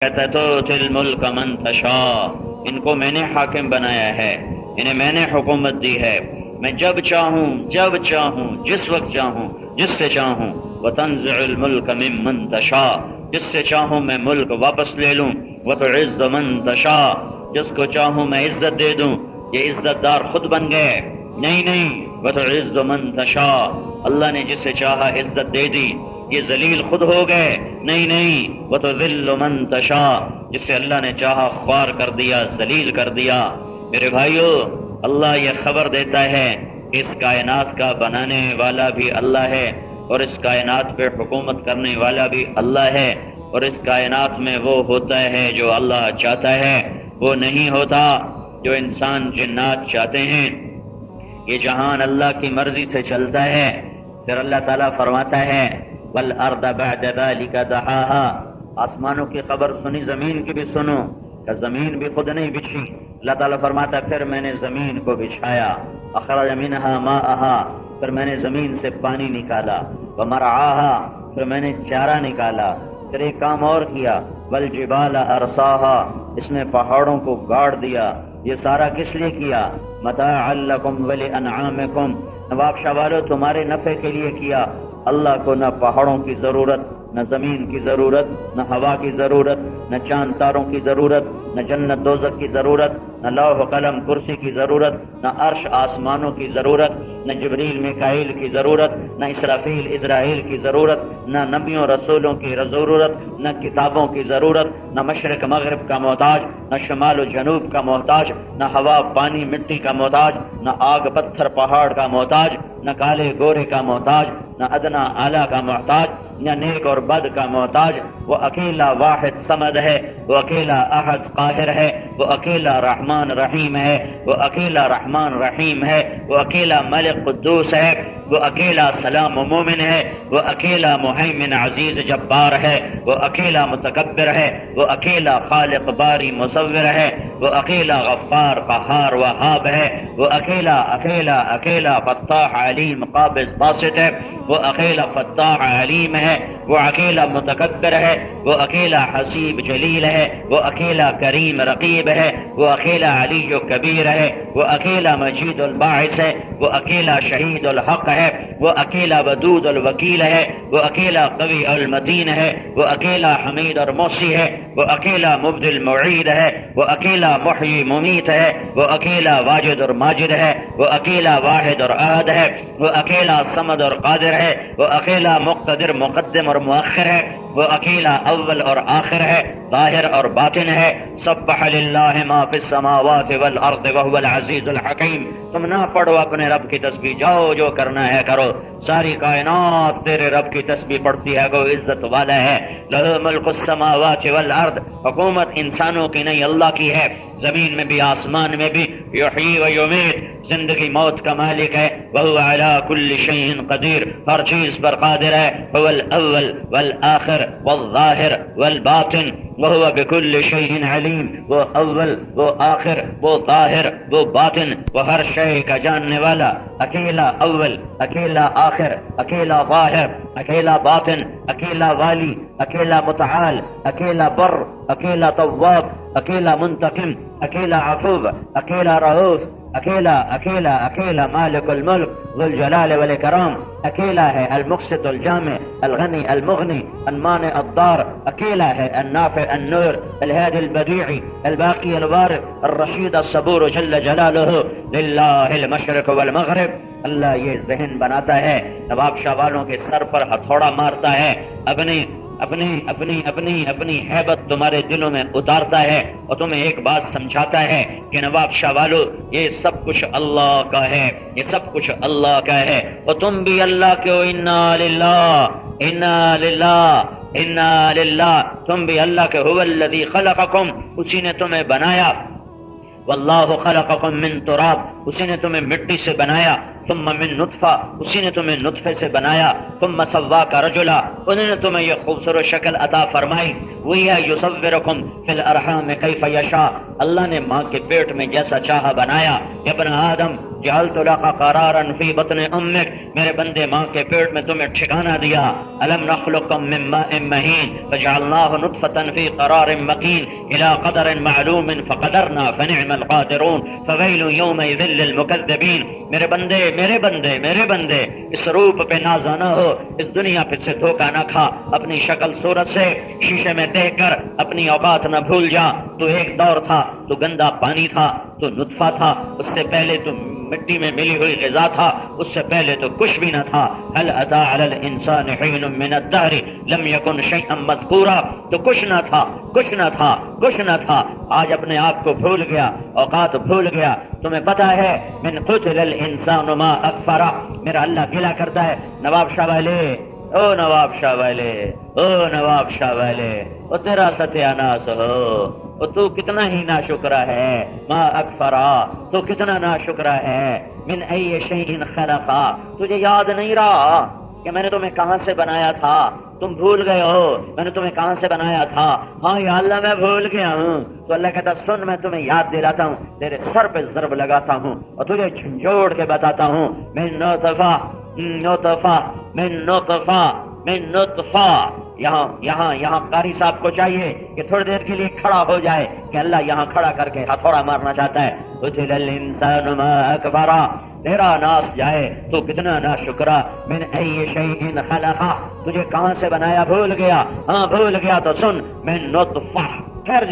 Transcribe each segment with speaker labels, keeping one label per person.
Speaker 1: کہتا ہے تؤتی الملک من تشاء، ان کو میں نے حاکم بنایا ہے، انہیں میں نے حکومت دی ہے، میں جب چاہوں جس وقت چاہوں جس سے چاہوں، وتنزع الملک ممن تشاء، جس سے چاہوں میں ملک واپس لے لوں، وتعز من تشاء، جس کو چاہوں میں عزت دے دوں۔ یہ عزت دار خود بن گئے؟ نہیں، وتعز من تشاء، اللہ نے جسے چاہا عزت دے دی۔ یہ ذلیل خود ہو گئے؟ نہیں، وتذل من تشاء، جسے اللہ نے چاہا خوار کر دیا، ذلیل کر دیا۔ میرے بھائیو، اللہ یہ خبر دیتا ہے کہ اس کائنات کا بنانے والا بھی اللہ ہے، اور اس کائنات پہ حکومت کرنے والا بھی اللہ ہے، اور اس کائنات میں وہ ہوتا ہے جو اللہ چاہتا ہے، وہ نہیں ہوتا جو انسان جنات چاہتے ہیں۔ یہ جہان اللہ کی مرضی سے چلتا ہے۔ پھر اللہ تعالیٰ فرماتا ہے وَالْأَرْضَ بَعْدَ ذَلِكَ دَحَاهَا، آسمانوں کی خبر سنی، زمین کی بھی سنو، کہ زمین بھی خود نہیں بچھی۔ اللہ تعالیٰ فرماتا ہے پھر میں نے زمین کو بچھایا، أَخْرَجَ مِنْهَا مَاءَهَا، پھر میں نے زمین سے پانی نکالا، وَمَرْعَاهَا، پھر میں نے چارہ نکالا۔ پھر ایک کام اور کیا، وَالْجِبَالَ أَرْسَاهَا، اس میں پہاڑوں کو گاڑ دیا۔ یہ سارا کس لیے کیا؟ متاعا لکم ولانعامکم، نواب شاہ والو تمہارے نفع کے لیے کیا۔ اللہ کو نہ پہاڑوں کی ضرورت، نہ زمین کی ضرورت، نہ ہوا کی ضرورت، نہ چاند تاروں کی ضرورت، نہ جنت دوزخ کی ضرورت، نہ لوح قلم کرسی کی ضرورت، نہ عرش آسمانوں کی ضرورت، نہ جبریل میکائیل کی ضرورت، نہ اسرافیل اسرائیل کی ضرورت، نہ نبیوں رسولوں کی ضرورت، نہ کتابوں کی ضرورت، نہ مشرق مغرب کا محتاج، نہ شمال و جنوب کا محتاج، نہ ہوا پانی مٹی کا محتاج، نہ آگ پتھر پہاڑ کا محتاج، نہ کالے گورے کا محتاج، نہ ادنا اعلیٰ کا محتاج، نہ نیک اور بد کا محتاج۔ وہ اکیلا واحد صمد ہے، وہ اکیلا احد قاہر ہے، وہ اکیلا رحمان رحیم ہے، وہ اکیلا رحمان رحیم ہے، وہ اکیلا ملک قدوس ہے، وہ اکیلا سلام و مومن ہے، وہ اکیلا مہیمن عزیز جبار ہے، وہ اکیلا متکبر ہے، وہ اکیلا خالق باری مصور ہے، وہ اکیلا غفار قہار وہاب ہے، وہ اکیلا فتاح علیم قابض باسط ہے، وہ اکیلا فتاح علیم ہے، وہ اکیلا متکبر ہے، وہ اکیلا حسیب جلیل ہے، وہ اکیلا کریم رقیب ہے، وہ اکیلا علی و کبیر ہے، وہ اکیلا مجید الباعث ہے، وہ اکیلا شہید الحق ہے، وہ اکیلا ودود الوکیل ہے، وہ اکیلا قوی المتین ہے، وہ اکیلا حمید اور موسی ہے، وہ اکیلا مبدل معید ہے، وہ اکیلا محیی ممیت ہے، وہ اکیلا واجد اور ماجد ہے، وہ اکیلا واحد اور احد ہے، وہ اکیلا صمد اور قادر ہے، وہ اکیلا مقتدر مقدم اور مؤخر ہے، وہ اکیلا اول اور آخر ہے، ظاہر اور باطن ہے۔ سبح للہ ما فی السماوات والارض وهو العزیز الحکیم۔ تم نہ پڑھو اپنے رب کی تسبیح، جاؤ جو کرنا ہے کرو، ساری کائنات تیرے رب کی تسبیح پڑھتی ہے، وہ عزت والا ہے۔ لہ ملک السماوات والارض، حکومت انسانوں کی نہیں اللہ کی ہے، زمین میں بھی آسمان میں بھی۔ یحیی و یمیت، زندگی موت کا مالک ہے، وہو علی کل شیء قدیر، ہر چیز پر قادر ہے۔ هو الاول والآخر والظاہر والباطن وهو بكل شيء علیم، وہ اول، وہ آخر، وہ ظاہر، وہ باطن، وہ ہر شے کا جاننے والا۔ اکیلا اول، اکیلا آخر، اکیلا ظاہر، اکیلا باطن، اکیلا والی، اکیلا متعال، اکیلا بر، اکیلا تواب، اکیلا منتقم، اکیلا عفو، اکیلا رؤوف، اکیلا مالک الملک ذو الجلال والاکرام، اکیلا ہے المقسط الجامع الغنی المغنی المانع الضار، اکیلا ہے النافع النور الهادي البديع الباقي الوارث الرشید الصبور جل جلالہ، للہ المشرق والمغرب۔ اللہ یہ ذہن بناتا ہے، نواب شاہ والوں کے سر پر ہتھوڑا مارتا ہے، اپنی ہیبت تمہارے دلوں میں اتارتا ہے، اور تمہیں ایک بات سمجھاتا ہے کہ نواب شاہ والو یہ سب کچھ اللہ کا ہے، یہ سب کچھ اللہ کا ہے، اور تم بھی اللہ کے ہو۔ انا للہ، تم بھی اللہ کے۔ هو الذی خلقکم، اسی نے تمہیں بنایا۔ واللہ خلقکم من تراب، اسی نے تمہیں مٹی سے بنایا۔ ثم من نطفہ، اسی نے تمہیں نطفے سے بنایا۔ ثم سواک رجلا، انہوں نے تمہیں یہ خوبصورت شکل عطا فرمائی۔ وہی ہے یصورکم فی الارحام کیف یشاء، اللہ نے ماں کے پیٹ میں جیسا چاہا بنایا۔ یا ابن آدم جعلت لك قرارا فی بطن امک، میرے بندے ماں کے پیٹ میں تمہیں ٹھکانہ دیا. الم نخلقکم من ماء مہین فجعلناہ نطفة فی قرار مکین الى قدر معلوم فقدرنا فنعم القادرون فویل یومئذ للمکذبین. میرے بندے میرے بندے میرے بندے، اس روپ پہ نازا نہ ہو، اس دنیا پہ سے دھوکہ نہ کھا، اپنی شکل صورت سے شیشے میں دیکھ کر اپنی اوقات نہ بھول جا. تو ایک دور تھا تو گندا پانی تھا، تو نطفہ تھا، اس سے پہلے تو مٹی میں ملی ہوئی غذا تھا، اس سے پہلے تو کچھ بھی نہ تھا. هل اتى على الانسان حين من الدهر لم يكن شيئا مذكورا، تو کچھ نہ تھا کچھ نہ تھا کچھ نہ تھا. آج اپنے آپ کو بھول گیا، اوقات بھول گیا. تمہیں پتا ہے من قتل الانسان ما اکفرا، میرا اللہ گلا کرتا ہے. نواب شاہ والے، او نواب شاہ والے، او نواب شاہ والے، او تیرا ستیہ ناس ہو، اور تو کتنا ہی ناشکرا ہے. ما اکفرا، تو کتنا ناشکرا ہے. من ای شیء خلقا، تجھے یاد نہیں رہا کہ میں نے تمہیں کہاں سے بنایا تھا؟ تم بھول گئے ہو میں نے تمہیں کہاں سے بنایا تھا. ہاں یا اللہ میں بھول گیا ہوں. تو اللہ کہتا سن، میں تمہیں یاد دلاتا ہوں، تیرے سر پہ ضرب لگاتا ہوں اور تجھے جھنجھوڑ کے بتاتا ہوں. من نطفہ نطفہ من نطفہ من نطفہ. یہاں قاری صاحب کو چاہیے کہ تھوڑی دیر کے لیے کھڑا ہو جائے کہ اللہ یہاں کھڑا کر کے ہتھوڑا مارنا چاہتا ہے. قتل الانسان ما اکفرا، تیرا ناس جائے تو کتنا ناشکرا. من ای شیء خلقا، تجھے کہاں سے بنایا بھول گیا. ہاں بھول گیا تو سن، من نطفہ. ٹھہر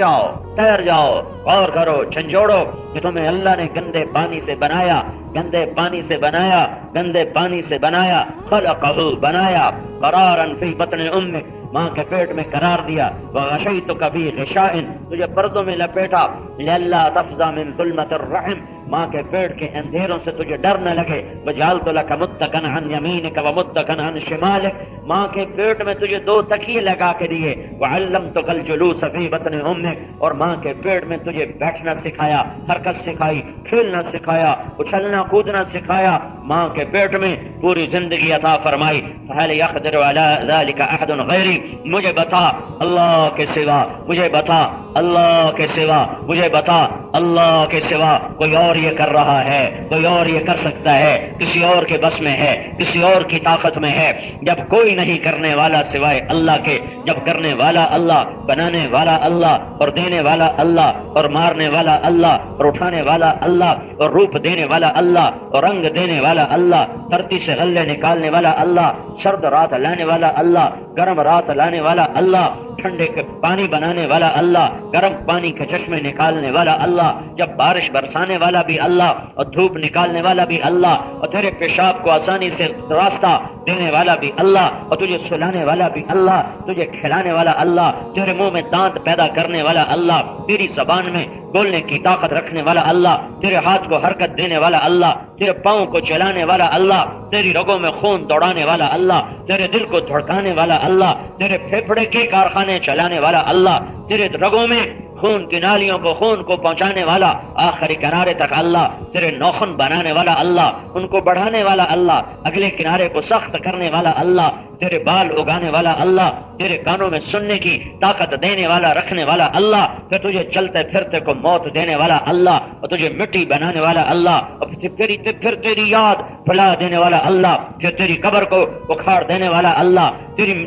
Speaker 1: جاؤ غور کرو، جھنجھوڑو کہ تمہیں اللہ نے گندے پانی سے بنایا، گندے پانی سے بنایا، گندے پانی سے بنایا. خلقہ، بنایا. قرارا فی بطن امک، ماں کے پیٹ میں قرار دیا. وغشیتک فی غشاء، تجھے پردوں میں لپیٹا. لئلا تفزع من ظلمۃ الرحم، ماں کے پیٹ کے اندھیروں سے تجھے ڈر نہ لگے. وجعلت لک متکئا عن یمینک ومتکئا عن شمالک، ماں کے پیٹ میں تجھے دو تکیے لگا کے دیے. وعلمتک الجلوس فی بطن امک، اور ماں کے پیٹ میں تجھے بیٹھنا سکھایا، حرکت سکھائی، کھیلنا سکھایا، اچھلنا کودنا سکھایا. ماں کے پیٹ میں پوری زندگی عطا فرمائی. فهل يقدر على ذلك احد غیری، مجھے بتا اللہ کے سوا، مجھے بتا اللہ کے سوا، مجھے بتا اللہ کے سوا کوئی اور یہ کر رہا ہے، کوئی اور یہ کر سکتا ہے، کسی اور کے بس میں ہے، کسی اور کی طاقت میں ہے. جب کوئی نہیں کرنے والا سوائے اللہ کے، جب کرنے والا اللہ، بنانے والا اللہ، اور دینے والا اللہ، اور مارنے والا اللہ، اور اٹھانے والا اللہ، اور روپ دینے والا اللہ، اور رنگ دینے والا اللہ، دھرتی سے غلے نکالنے والا اللہ، سرد رات لانے والا اللہ، گرم رات لانے والا اللہ، ٹھنڈے کے پانی بنانے والا اللہ، گرم پانی کے چشمے نکالنے والا اللہ، جب بارش برسانے والا بھی اللہ، اور دھوپ نکالنے والا بھی اللہ، اور تیرے پیشاب کو آسانی سے راستہ دینے والا بھی اللہ، اور تجھے سلانے والا بھی اللہ، تجھے کھلانے والا اللہ، تیرے منہ میں دانت پیدا کرنے والا اللہ، تیری زبان میں بولنے کی طاقت رکھنے والا اللہ، تیرے ہاتھ کو حرکت دینے والا اللہ، تیرے پاؤں کو چلانے والا اللہ، تیری رگوں میں خون دوڑانے والا اللہ، تیرے دل کو دھڑکانے والا اللہ، تیرے پھیپھڑے کے کارخانے چلانے والا اللہ، تیرے رگوں میں خون کی نالیوں کو خون کو پہنچانے والا آخری کنارے تک اللہ، تیرے نوخن بنانے والا اللہ، ان کو بڑھانے والا اللہ، اگلے کنارے کو سخت کرنے والا اللہ، تیرے بال اگانے والا اللہ، تیرے کانوں میں سننے کی طاقت دینے والا رکھنے والا اللہ، پھر تجھے چلتے پھرتے کو موت دینے والا اللہ، اور تجھے مٹی بنانے والا اللہ، اور پھر تیری یاد پھیلا دینے والا اللہ، پھر تیری قبر کو اکھاڑ دینے والا اللہ،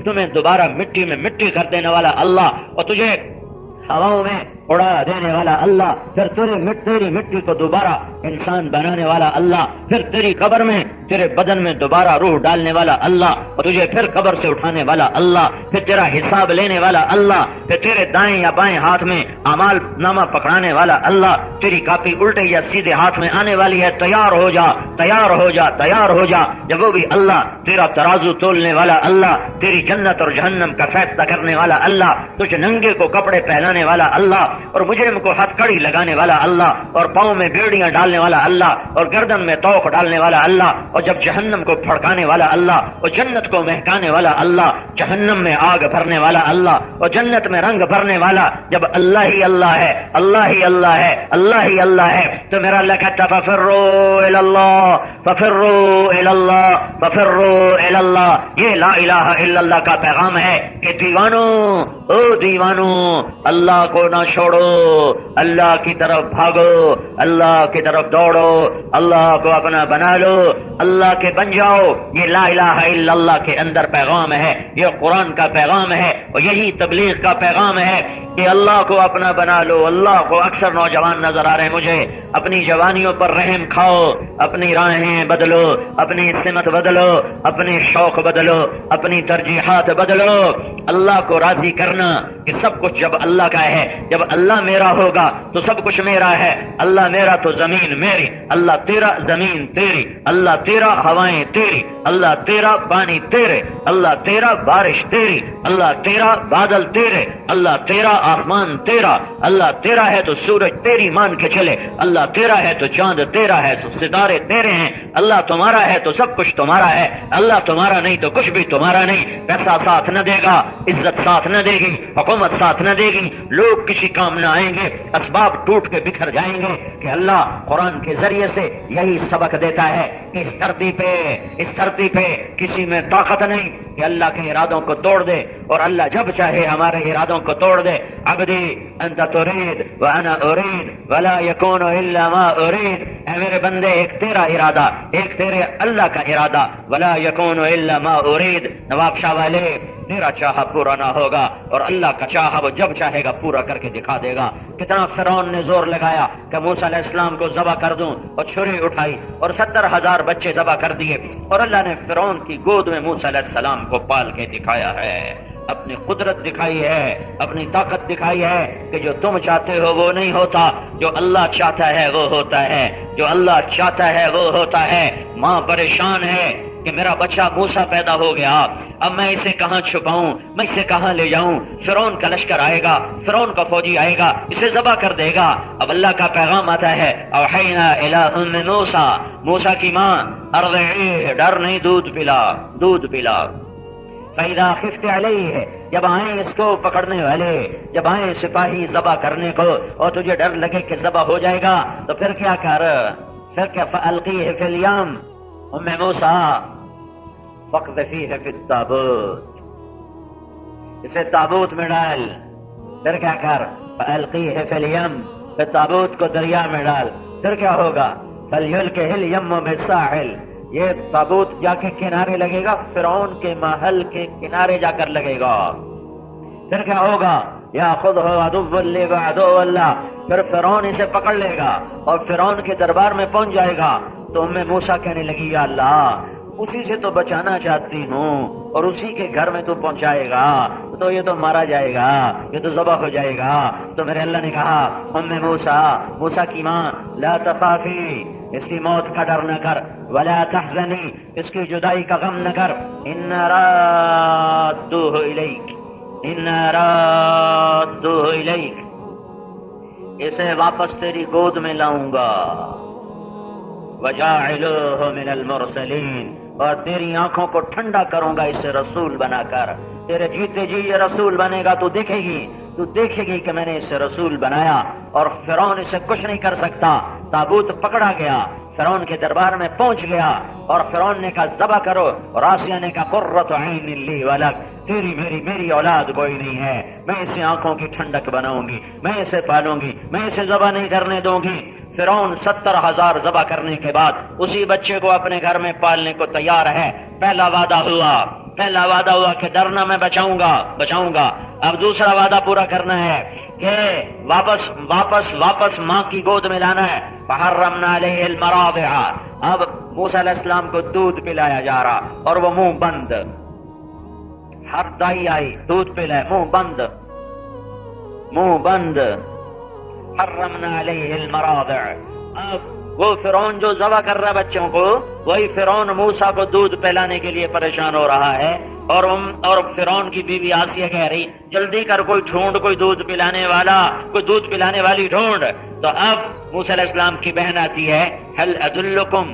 Speaker 1: تمہیں دوبارہ مٹی میں مٹی کر دینے والا اللہ، اور تجھے ہواؤں میں اڑا دینے والا اللہ، پھر تیری مٹی کو دوبارہ انسان بنانے والا اللہ، پھر تیری قبر میں تیرے بدن میں دوبارہ روح ڈالنے والا اللہ، اور تجھے پھر قبر سے اٹھانے والا اللہ، پھر تیرا حساب لینے والا اللہ، پھر تیرے دائیں یا بائیں ہاتھ میں اعمال نامہ پکڑانے والا اللہ، تیری کاپی الٹے یا سیدھے ہاتھ میں آنے والی ہے، تیار ہو جا تیار ہو جا تیار ہو جا. جب وہ بھی اللہ، تیرا ترازو تولنے والا اللہ، تیری جنت اور جہنم کا فیصلہ کرنے والا اللہ، تجھ ننگے کو کپڑے پہنانے والا اللہ، اور مجرم کو ہتھ کڑی لگانے والا اللہ، اور پاؤں میں بیڑیاں ڈالنے والا اللہ، اور گردن میں توق ڈالنے والا اللہ، اور جب جہنم کو بھڑکانے والا اللہ اور جنت کو مہکانے والا اللہ، جہنم میں آگ بھرنے والا اللہ اور جنت میں رنگ بھرنے والا جب اللہ ہی اللہ ہے، اللہ ہی اللہ ہے، اللہ ہی اللہ ہے، تو میرا اللہ کہتا ففروا الی اللہ، ففروا الی اللہ، ففروا الی اللہ۔ یہ لا الہ الا اللہ کا پیغام ہے کہ دیوانوں، او دیوانوں، اللہ کو نہ چھوڑو، اللہ کی طرف بھاگو، اللہ کی طرف دوڑو، اللہ کو اپنا بنا لو، اللہ کے بن جاؤ۔ یہ لا الہ الا اللہ کے اندر پیغام ہے، یہ قرآن کا پیغام ہے، اور یہی تبلیغ کا پیغام ہے کہ اللہ کو اپنا بنا لو۔ اللہ کو اکثر نوجوان نظر آ رہے ہیں مجھے، اپنی جوانیوں پر رحم کھاؤ، اپنی راہیں بدلو، اپنی سمت بدلو، اپنے شوق بدلو، اپنی ترجیحات بدلو۔ اللہ کو راضی کرنا کہ سب کچھ جب اللہ کا ہے، جب اللہ میرا ہوگا تو سب کچھ میرا ہے، اللہ میرا تو زمین میری، اللہ تیرا زمین تیری، اللہ تیرا ہوائیں تیری، اللہ تیرا پانی تیرے، اللہ تیرا بارش تیری، اللہ تیرا بادل تیرے، اللہ تیرا آسمان تیرا، اللہ تیرا ہے تو سورج تیری مان کے چلے، اللہ تیرا ہے تو چاند تیرا ہے تو ستارے تیرے ہیں، اللہ تمہارا ہے تو سب کچھ تمہارا ہے، اللہ تمہارا نہیں تو کچھ بھی تمہارا نہیں۔ پیسہ ساتھ نہ دے گا، عزت ساتھ نہ دے گی، حکومت ساتھ نہ دے گی، لوگ کسی کام نہ آئیں گے، اسباب ٹوٹ کے بکھر جائیں گے، کہ اللہ قرآن کے ذریعے سے یہی سبق دیتا ہے کہ اس دھرتی پہ کسی میں طاقت نہیں کہ اللہ کے ارادوں کو توڑ دے، اور اللہ جب چاہے ہمارے ارادوں کو توڑ دے۔ عبدی انت ترید وانا ارید ولا یکون الا ما ارید، اے میرے بندے ایک تیرا ارادہ، ایک تیرے اللہ کا ارادہ، ولا یکون الا ما ارید۔ نواب شاہ والے، تیرا چاہا پورا نہ ہوگا، اور اللہ کا چاہا وہ جب چاہے گا پورا کر کے دکھا دے گا۔ کتنا فرعون نے زور لگایا کہ موسیٰ علیہ السلام کو ذبح کر دوں، اور چھری اٹھائی اور 70,000 بچے ذبح کر دیے، اور اللہ نے فرعون کی گود میں موسیٰ علیہ السلام کو پال کے دکھایا ہے، اپنی قدرت دکھائی ہے، اپنی طاقت دکھائی ہے کہ جو تم چاہتے ہو وہ نہیں ہوتا، جو اللہ چاہتا ہے وہ ہوتا ہے، جو اللہ چاہتا ہے وہ ہوتا ہے۔ ماں پریشان ہے کہ میرا بچہ موسیٰ پیدا ہو گیا، اب میں اسے کہاں چھپاؤں، میں اسے کہاں لے جاؤں، فرعون کا لشکر آئے گا، فرعون کا فوجی آئے گا، اسے ذبح کر دے گا۔ اب اللہ کا پیغام آتا ہے اوحینا الی ام موسیٰ، موسیٰ کی ماں، ارضعیہ، ڈر نہیں، دودھ پلا، دودھ پلا۔ فَإِذَا خِفْتِ عَلَيْهِ، جب آئیں اس کو پکڑنے والے، جب آئیں سپاہی ذبح کرنے کو، اور تجھے ڈر لگے کہ ذبح ہو جائے گا، تو پھر کیا کر، پھر کیا، فَأَلْقِيهِ فِي الْيَمِّ، ام موسیٰ فَاقْذِفِيهِ فِي التَّابُوتِ، اسے تابوت میں ڈال۔ پھر کیا کر، فَأَلْقِيهِ فِي الْيَمِّ، پھر تابوت کو دریا میں ڈال۔ پھر کیا ہوگا، فَلْيُلْقِهِ الْيَمُّ بِالسَّاحِلِ، یہ تابوت جا کے کنارے لگے گا، فرعون کے محل کے کنارے جا کر لگے گا۔ پھر کیا ہوگا، یاخذہ عدو لی وعدو اللہ، پھر فرعون اسے پکڑ لے گا اور فرعون کے دربار میں پہنچ جائے گا۔ تو ام موسیٰ کہنے لگی یا اللہ، اسی سے تو بچانا چاہتی ہوں، اور اسی کے گھر میں تو پہنچائے گا تو یہ تو مارا جائے گا، یہ تو ذبح ہو جائے گا۔ تو میرے اللہ نے کہا ام موسیٰ، موسیٰ کی ماں، لا تخافی، اس کی موت کا ڈر نہ کر، ولا تحزنی، اس کی جدائی کا غم نہ کر، انا رادوہ الیک، انا رادوہ الیک، اسے واپس تیری گود میں لاؤں گا، وجاعلوہ من المرسلین، اور تیری آنکھوں کو ٹھنڈا کروں گا اسے رسول بنا کر۔ تیرے جیتے جی یہ رسول بنے گا، تو دیکھے گی کہ میں نے اسے رسول بنایا، اور فرعون اسے کچھ نہیں کر سکتا۔ تابوت پکڑا گیا، فرعون کے دربار میں پہنچ گیا، اور فرعون نے کہا ذبح کرو، اور آسیہ نے کہا قرۃ عین لی ولک، تیری میری اولاد کوئی نہیں ہے، میں اسے آنکھوں کی ٹھنڈک بناؤں گی، میں اسے پالوں گی، میں اسے ذبح نہیں کرنے دوں گی۔ فرعون 70,000 ذبح کرنے کے بعد اسی بچے کو اپنے گھر میں پالنے کو تیار ہے۔ پہلا وعدہ ہوا کہ ڈرنا میں بچاؤں گا۔ اب دوسرا وعدہ پورا کرنا ہے کہ واپس ماں کی گود میں لانا ہے۔ فحرمنا علیہ المراضع، اب موسیٰ علیہ السلام کو دودھ پلایا جا رہا، اور وہ منہ بند، ہر دائی آئی دودھ پلائے، منہ بند۔ حرمنا علیہ المراضع، اب وہ فرعون جو ذبح کر رہا بچوں کو، وہی فرعون موسیٰ کو دودھ پلانے کے لیے پریشان ہو رہا ہے، اور فرعون کی بیوی آسیہ کہہ رہی جلدی کر، کوئی ڈھونڈ، کوئی دودھ پلانے والی ڈھونڈ۔ تو اب موسیٰ علیہ السلام کی بہن آتی ہے، هل ادلکم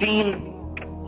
Speaker 1: 3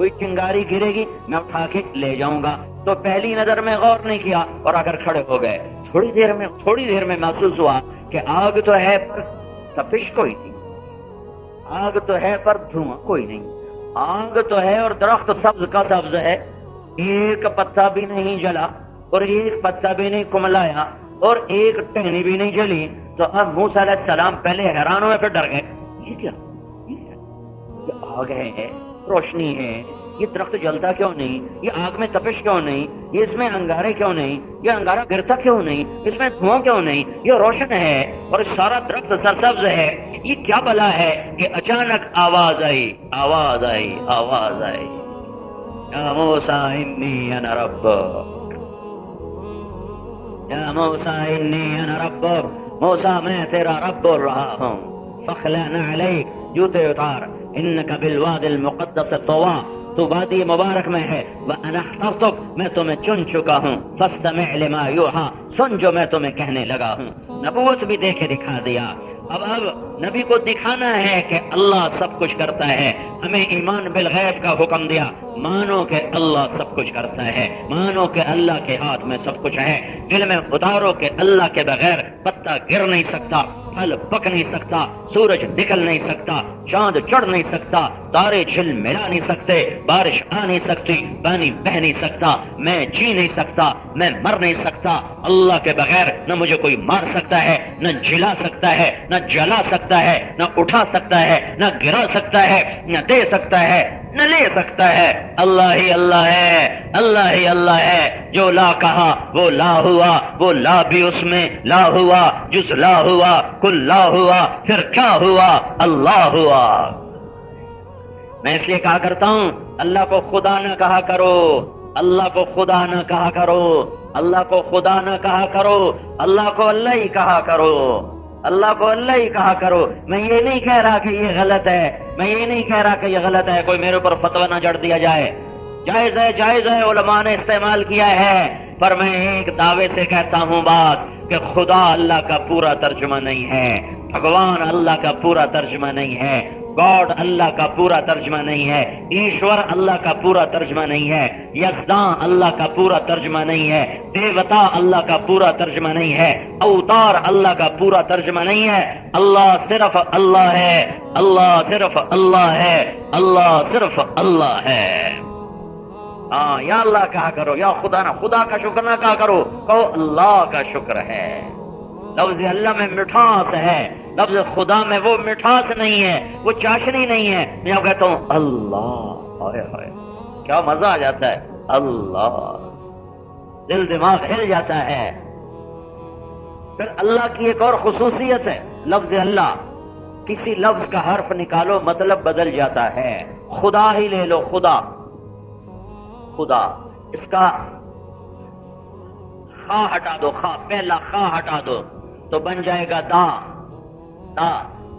Speaker 1: کوئی چنگاری گرے گی میں اٹھا کے لے جاؤں گا. تو پہلی نظر میں غور نہیں کیا اور اگر کھڑے ہو گئے. تھوڑی دیر میں محسوس ہوا کہ آگ تو ہے پر تپش کوئی نہیں, آگ تو ہے پر دھواں کوئی نہیں. آگ تو ہے اور درخت سبز کا سبز ہے, ایک پتا بھی نہیں جلا اور ایک پتا بھی نہیں کملایا اور ایک ٹہنی بھی نہیں جلی. تو اب موسیٰ علیہ السلام پہلے حیران ہوئے پھر ڈر گئے. یہ کیا, یہ آگ ہے, روشنی ہے, یہ درخت جلتا کیوں نہیں, یہ آگ میں تپش کیوں نہیں, یہ اس میں انگارے کیوں نہیں, یہ انگارہ گرتا کیوں نہیں, اس میں دھواں کیوں نہیں, یہ روشن ہے اور سارا درخت سرسبز ہے, یہ کیا بلا ہے کہ اچانک آواز آئی. یا موسیٰ انی انا ربک, یا موسیٰ انی انا ربک, موسیٰ میں تیرا رب بول رہا ہوں. فاخلع نعلیک, جوتے اتار, انک بالوادی المقدس طویٰ, تو وادی مبارک میں ہے. وَأَنَا اخْتَرْتُکَ, میں تمہیں چن چکا ہوں. فَاسْتَمِعْ لِمَا یُوحَىٰ, سن جو میں تمہیں کہنے لگا ہوں. نبوت بھی دے کے دکھا دیا. اب نبی کو دکھانا ہے کہ اللہ سب کچھ کرتا ہے. ہمیں ایمان بالغیب کا حکم دیا, مانو کہ اللہ سب کچھ کرتا ہے, مانو کہ اللہ کے ہاتھ میں سب کچھ ہے. دل میں اتارو کہ اللہ کے بغیر پتا گر نہیں سکتا, پھل پک نہیں سکتا, سورج نکل نہیں سکتا, چاند چڑھ نہیں سکتا, تارے جھل ملا نہیں سکتے, بارش آ نہیں سکتی, پانی بہ نہیں سکتا, میں جی نہیں سکتا, میں مر نہیں سکتا. اللہ کے بغیر نہ مجھے کوئی مار سکتا ہے, نہ جلا سکتا ہے, نہ جلا سکتا ہے, نہ اٹھا سکتا ہے, نہ گرا سکتا ہے, نہ دے سکتا ہے, نہ لے سکتا ہے. اللہ ہی اللہ ہے, اللہ ہی اللہ ہے. جو لا کہا وہ لا ہوا, وہ لا بھی اس میں لا ہوا, جز لا ہوا کل لا ہوا, پھر کیا ہوا, اللہ ہوا. میں اس لیے کہا کرتا ہوں اللہ کو خدا نہ کہا کرو, اللہ کو خدا نہ کہا کرو, اللہ کو خدا نہ کہا کرو, اللہ کو اللہ ہی کہا کرو, اللہ کو اللہ ہی کہا کرو. میں یہ نہیں کہہ رہا کہ یہ غلط ہے, میں یہ نہیں کہہ رہا کہ یہ غلط ہے, کوئی میرے اوپر فتویٰ نہ جڑ دیا جائے. جائز ہے, جائز ہے, علماء نے استعمال کیا ہے, پر میں ایک دعوے سے کہتا ہوں بات کہ خدا اللہ کا پورا ترجمہ نہیں ہے, بھگوان اللہ کا پورا ترجمہ نہیں ہے, گاڈ اللہ کا پورا ترجمہ نہیں ہے, ایشور اللہ کا پورا ترجمہ نہیں ہے, یزداں اللہ کا پورا ترجمہ نہیں ہے, دیوتا اللہ کا پورا ترجمہ نہیں ہے, اوتار اللہ کا پورا ترجمہ نہیں ہے. اللہ صرف اللہ ہے, اللہ صرف اللہ ہے, اللہ صرف اللہ ہے. ہاں, یا اللہ کہا کرو, یا خدا نہ, خدا کا شکر نہ کہا کرو, کہو اللہ کا شکر ہے. لفظ اللہ میں مٹھاس ہے, لفظ خدا میں وہ مٹھاس نہیں ہے, وہ چاشنی نہیں ہے. میں اب کہتا ہوں اللہ, ہائے ہائے کیا مزہ آ جاتا ہے, اللہ, دل دماغ ہل جاتا ہے. پھر اللہ کی ایک اور خصوصیت ہے, لفظ اللہ, کسی لفظ کا حرف نکالو مطلب بدل جاتا ہے. خدا ہی لے لو, خدا, خدا, اس کا خا ہٹا دو, خا, پہلا خا ہٹا دو تو بن جائے گا دا, دا.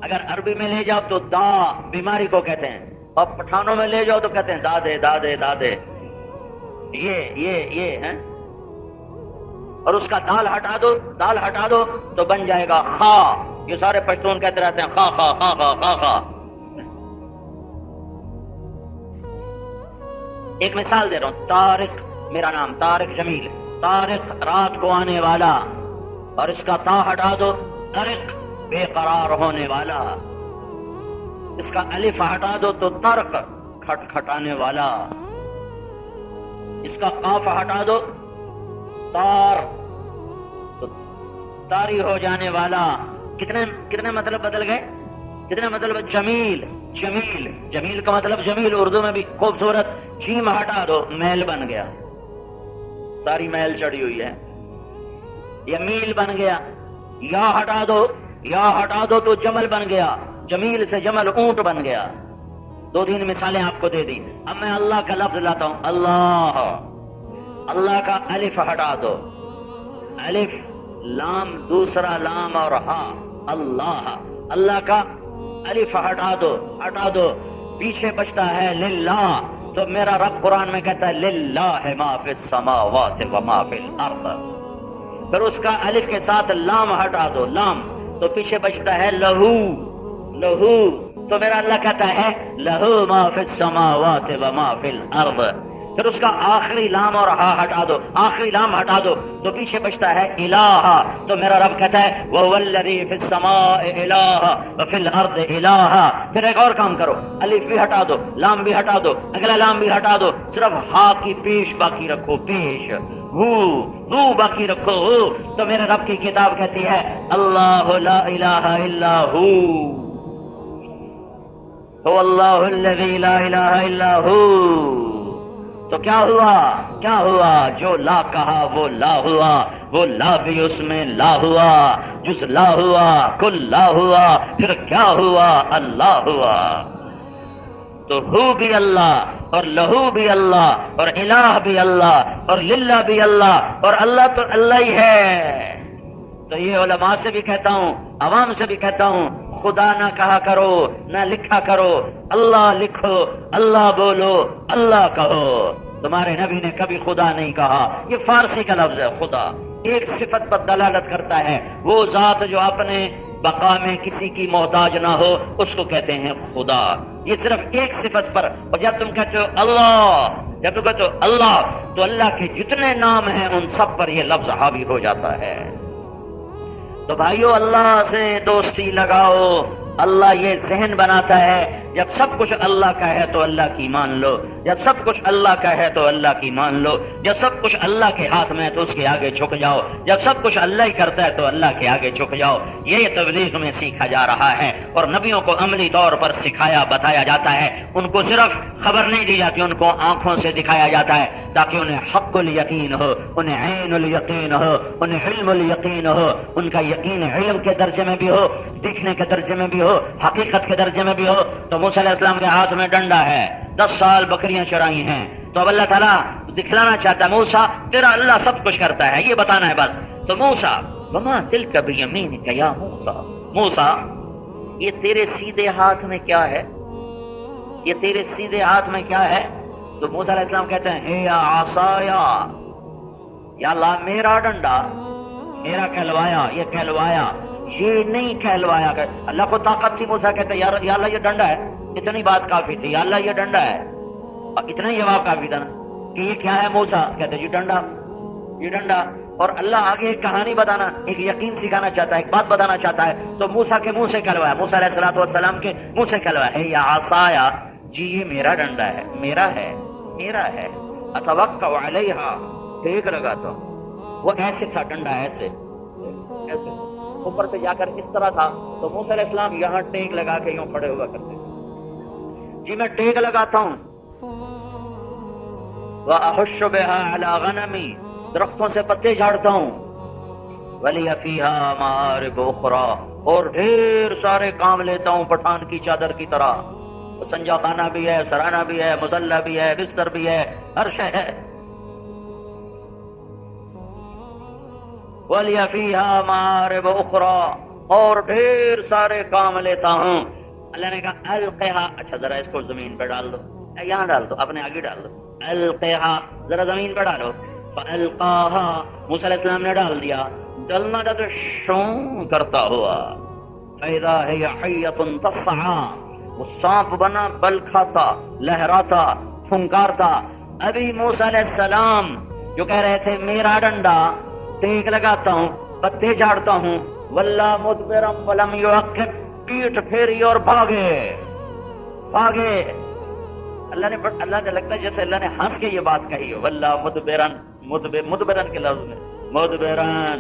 Speaker 1: اگر عربی میں لے جاؤ تو دا بیماری کو کہتے ہیں, اور پٹھانوں میں لے جاؤ تو کہتے ہیں دادے دادے دادے, یہ ہیں. اور اس کا دال ہٹا دو, دال ہٹا دو تو بن جائے گا خا. یہ سارے پشتون کہتے رہتے ہیں خا خا خا خا خا خا. ایک مثال دے رہا ہوں, طارق, میرا نام طارق جمیل, طارق رات کو آنے والا, اور اس کا تا ہٹا دو, طارق بے قرار ہونے والا. اس کا الف ہٹا دو تو ترک, کھٹ کھٹانے والا. اس کا قاف ہٹا دو, تار, تو تاری ہو جانے والا. کتنے مطلب بدل گئے, کتنے مطلب. جمیل, جمیل, جمیل کا مطلب جمیل اردو میں بھی خوبصورت. جیم ہٹا دو, میل بن گیا, ساری میل چڑھی ہوئی ہے, یمیل بن گیا. یا ہٹا دو, یا ہٹا دو تو جمل بن گیا, جمیل سے جمل اونٹ بن گیا. 2-3 مثالیں آپ کو دے دی. اب میں اللہ کا لفظ لاتا ہوں, اللہ. اللہ کا الف ہٹا دو, الف, لام, دوسرا لام اور ہا, اللہ. اللہ کا الف ہٹا دو, ہٹا دو, پیچھے بچتا ہے للہ. تو میرا رب قرآن میں کہتا ہے للہ ما فی السماوات و ما فی الارض. پھر اس کا الف کے ساتھ لام ہٹا دو, لام, تو پیچھے بچتا ہے لہو, لہو. تو میرا اللہ کہتا ہے لہو ما فی السماوات و ما فی الارض. پھر اس کا آخری لام اور ہا ہٹا دو، آخری لام ہٹا دو تو پیچھے بچتا ہے الہ. تو میرا رب کہتا ہے وَهُوَ الَّذِي فِي السَّمَاءِ إِلَٰهٌ وَفِي الْأَرْضِ إِلَٰهٌ. پھر ایک اور کام کرو، الف بھی ہٹا دو، لام بھی ہٹا دو، اگلا لام بھی ہٹا دو، صرف ہا کی پیش باقی رکھو، پیش ہو باقی رکھو. تو میرے رب کی کتاب کہتی ہے اللہ لا الہ الا ہو، هو اللہ الذی لا الہ الا ہو. تو کیا ہوا جو لا کہا وہ لا ہوا، وہ لا بھی اس میں لا ہوا، جس لا ہوا کل لا ہوا، پھر کیا ہوا اللہ ہوا. تو ہو بھی اللہ اور لہو بھی اللہ اور الہ بھی اللہ اور للہ بھی اللہ اور اللہ تو اللہ ہی ہے. تو یہ علماء سے بھی کہتا ہوں، عوام سے بھی کہتا ہوں، خدا نہ کہا کرو، نہ لکھا کرو، اللہ لکھو، اللہ بولو، اللہ کہو. تمہارے نبی نے کبھی خدا نہیں کہا. یہ فارسی کا لفظ ہے خدا، ایک صفت پر دلالت کرتا ہے. وہ ذات جو اپنے بقا میں کسی کی محتاج نہ ہو اس کو کہتے ہیں خدا. یہ صرف ایک صفت پر. اور جب تم کہتے ہو اللہ، تو اللہ کے جتنے نام ہیں ان سب پر یہ لفظ حاوی ہو جاتا ہے. تو بھائیو اللہ سے دوستی لگاؤ. اللہ یہ ذہن بناتا ہے جب سب کچھ اللہ کا ہے تو اللہ کی مان لو، جب سب کچھ اللہ کا ہے تو اللہ کی مان لو، جب سب کچھ اللہ کے ہاتھ میں ہے تو اس کے آگے جھک جاؤ، جب سب کچھ اللہ ہی کرتا ہے تو اللہ کے آگے جھک جاؤ. یہ تبلیغ میں سیکھا جا رہا ہے اور نبیوں کو عملی طور پر سکھایا بتایا جاتا ہے. ان کو صرف خبر نہیں دی جاتی، ان کو آنکھوں سے دکھایا جاتا ہے تاکہ انہیں حق الیقین ہو، انہیں عین الیقین ہو، انہیں علم الیقین ہو. ان کا یقین علم کے درجے میں بھی ہو، دیکھنے کے درجے میں بھی ہو، حقیقت کے درجے میں بھی ہو. تو موسیٰ علیہ السلام کے ہاتھ میں ڈنڈا ہے، 10 سال بکریاں چرائی ہیں. تو اب اللہ تعالیٰ دکھلانا چاہتا ہے موسیٰ تیرا اللہ سب کچھ کرتا ہے، یہ بتانا ہے بس. تو موسیٰ وما تلک بیمینک یا موسیٰ یہ تیرے سیدھے ہاتھ میں کیا ہے، یہ تیرے سیدھے ہاتھ میں کیا ہے. تو موسیٰ علیہ السلام کہتے ہیں اے عصایا، یا اللہ میرا ڈنڈا، میرا کہلوایا، یہ کہلوایا، یہ نہیں کہلوایا. اللہ کو طاقت تھی. موسیٰ کہتے ہیں یا اللہ یہ ڈنڈا ہے. اتنی بات کافی تھی، یا اللہ یہ ڈنڈا ہے، اور اتنا ہی جواب کافی تھا نا کہ یہ کیا ہے. موسیٰ کہتے ہیں یہ ڈنڈا، یہ ڈنڈا. اور اللہ آگے ایک کہانی بتانا، ایک یقین سکھانا چاہتا ہے، ایک بات بتانا چاہتا ہے. تو موسیٰ کے منہ سے کہلوایا، موسیٰ علیہ الصلوۃ والسلام کے منہ سے کہلوایا ہے یا عصایا، جی یہ میرا ڈنڈا ہے، میرا ہے، میرا ہے. اتوکا علیہا، ٹیک لگاتا ہوں. وہ ایسے تھا ڈنڈا، ایسے اوپر سے جا کر اس طرح تھا. تو موسیٰ علیہ السلام یہاں ٹیک لگا کے یوں کھڑے ہوا کرتے، جی میں ٹیک لگاتا ہوں. وَأَحُشُّ بِهَا عَلَى غَنَمِي، درختوں سے پتے جھاڑتا ہوں. وَلِيَ فِيهَا مَآرِبُ أُخْرَى، اور ڈھیر سارے کام لیتا ہوں پٹھان کی چادر کی طرح. سنجا خانہ بھی ہے، سرانہ بھی ہے، مظلہ بھی ہے، بستر بھی ہے، ہر شے ہے. وَلِيَ فِيهَا مَآرِبُ أُخْرَى، اور ڈھیر سارے کام لیتا ہوں. اللہ نے کہا القیہا، اچھا ذرا اس کو زمین پہ ڈال دو، یہاں ڈال دو، اپنے آگے ڈال دو. القیہا، ذرا زمین پہ ڈالو. فَأَلْقَاهَا، موسیٰ علیہ السلام نے ڈال دیا. ڈلنا جب شوں کرتا ہوا، فَإِذَا هِيَ حَيَّةٌ تَسْعَىٰ، وہ سانپ بنا، بل کھاتا، لہراتا، پھنکارتا. ابھی موسیٰ علیہ السلام جو کہہ رہے تھے میرا ڈنڈا، ٹیک لگاتا ہوں، پتے جھاڑتا ہوں، وَلَّا مُدْبِرًا وَلَمْ يُعَقِّبْ، پیٹ پھیری اور بھاگے. اللہ نے لگتا ہے جیسے اللہ نے ہنس کے یہ بات کہی ہو. وَلَّا مُدْبِرًا کے لفظ میں مُدْبِرًا.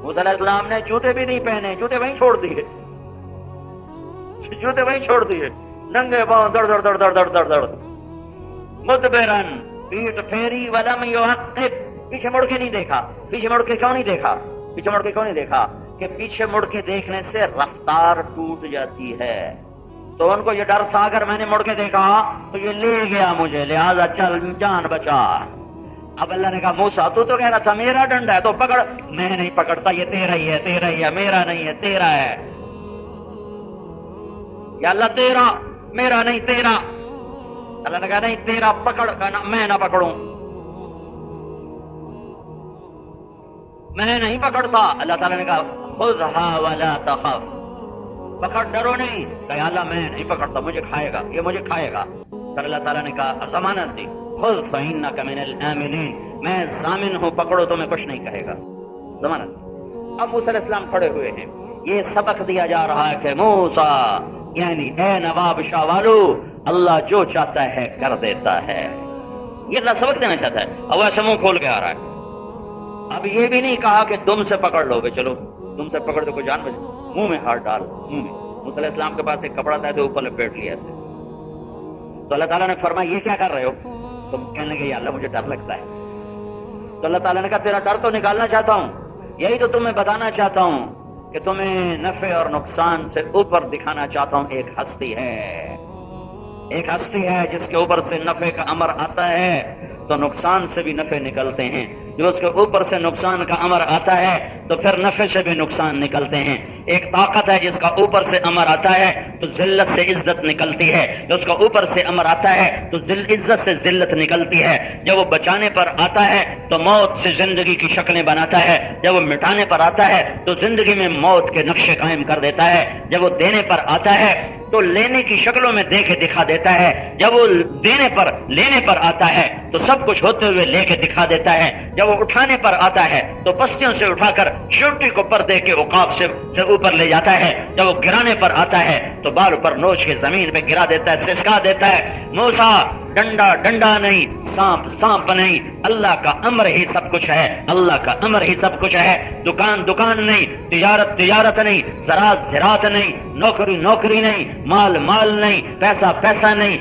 Speaker 1: موسیٰ علیہ السلام نے جوتے بھی نہیں پہنے، جوتے وہیں چھوڑ دیے، جوتے وہیں چھوڑ دیے، ننگے پاؤں دڑ دڑ دڑ دڑ دڑ دڑ دڑ. مُدْبِرًا، پیٹ پھیری، وَلَمْ يُعَقِّبْ، پیچھے مڑ کے نہیں دیکھا. پیچھے مڑ کے کیوں نہیں دیکھا؟ پیچھے مڑ کے کیوں نہیں دیکھا؟ کہ پیچھے مڑ کے دیکھنے سے رفتار ٹوٹ جاتی ہے. تو ان کو یہ ڈر تھا اگر میں نے مڑ کے دیکھا تو یہ لے گیا مجھے، لہذا چل جان بچا. اب اللہ نے کہا موسیٰ تو کہہ رہا تھا میرا ڈنڈا ہے تو پکڑ. میں نہیں پکڑتا، یہ تیرا ہی ہے، تیرا ہی ہے، میرا نہیں ہے، تیرا ہے. یا اللہ تیرا، میرا نہیں، تیرا. اللہ نے کہا نہیں تیرا، پکڑ. میں نہ پکڑوں، میں نہیں پکڑتا. اللہ تعالیٰ نے کہا خذھا ولا تخف، پکڑ ڈرو نہیں، کہ اللہ میں نہیں پکڑتا، مجھے کھائے گا، یہ مجھے کھائے گا۔ پھر اللہ تعالیٰ نے کہا ضمانت دی، خذ فإنک من الآمنین، میں ضامن ہوں، پکڑو تو میں کچھ نہیں کہے گا، ضمانت۔ اب موسیٰ علیہ السلام کھڑے ہوئے ہیں، یہ سبق دیا جا رہا ہے کہ موسیٰ یعنی اے نواب شاہ والو، اللہ جو چاہتا ہے کر دیتا ہے، یہ اللہ سبق دینا چاہتا ہے، اب ایسے منہ کھول کے آ رہا ہے۔ اب یہ بھی نہیں کہا کہ تم سے پکڑ لو گے، چلو تم سے پکڑ دو کوئی جان بچے، منہ میں ہاتھ ڈال، منہ میں۔ موسیٰ علیہ السلام کے پاس ایک کپڑا تھا تو اوپر لپیٹ لیا ایسے، تو اللہ تعالیٰ نے فرمایا یہ کیا کر رہے ہو؟ تم کہنے لگے یا اللہ مجھے ڈر لگتا ہے، تو اللہ تعالیٰ نے کہا تیرا ڈر تو نکالنا چاہتا ہوں، یہی تو تمہیں بتانا چاہتا ہوں کہ تمہیں نفع اور نقصان سے اوپر دکھانا چاہتا ہوں۔ ایک ہستی ہے جس کے اوپر سے نفع کا امر آتا ہے تو نقصان سے بھی نفع نکلتے ہیں، جو اس کے اوپر سے نقصان کا امر آتا ہے تو پھر نفع سے بھی نقصان نکلتے ہیں۔ ایک طاقت ہے جس کا اوپر سے امر آتا ہے تو ذلت سے عزت نکلتی ہے، جو اس کا اوپر سے امر آتا ہے تو عزت سے ذلت نکلتی ہے۔ جب وہ بچانے پر آتا ہے تو موت سے زندگی کی شکلیں بناتا ہے، جب وہ مٹانے پر آتا ہے تو زندگی میں موت کے نقشے قائم کر دیتا ہے، جب وہ دینے پر آتا ہے تو لینے کی شکلوں میں دے کے دکھا دیتا ہے، جب وہ لینے پر آتا ہے تو سب کچھ ہوتے ہوئے لے کے دکھا دیتا ہے، جب وہ اٹھانے پر آتا ہے تو پستیوں سے اٹھا کر چوٹی کو پردے کے عقاب سے اوپر لے جاتا ہے، جب وہ گرانے پر آتا ہے تو بال پر نوچ کے زمین پہ گرا دیتا ہے، سسکا دیتا ہے۔ موسیٰ ڈنڈا نہیں، سانپ نہیں، اللہ کا امر ہی سب کچھ ہے، اللہ کا امر ہی سب کچھ ہے۔ دکان نہیں، تجارت نہیں، زراعت نہیں، نوکری نہیں، مال نہیں، پیسہ نہیں،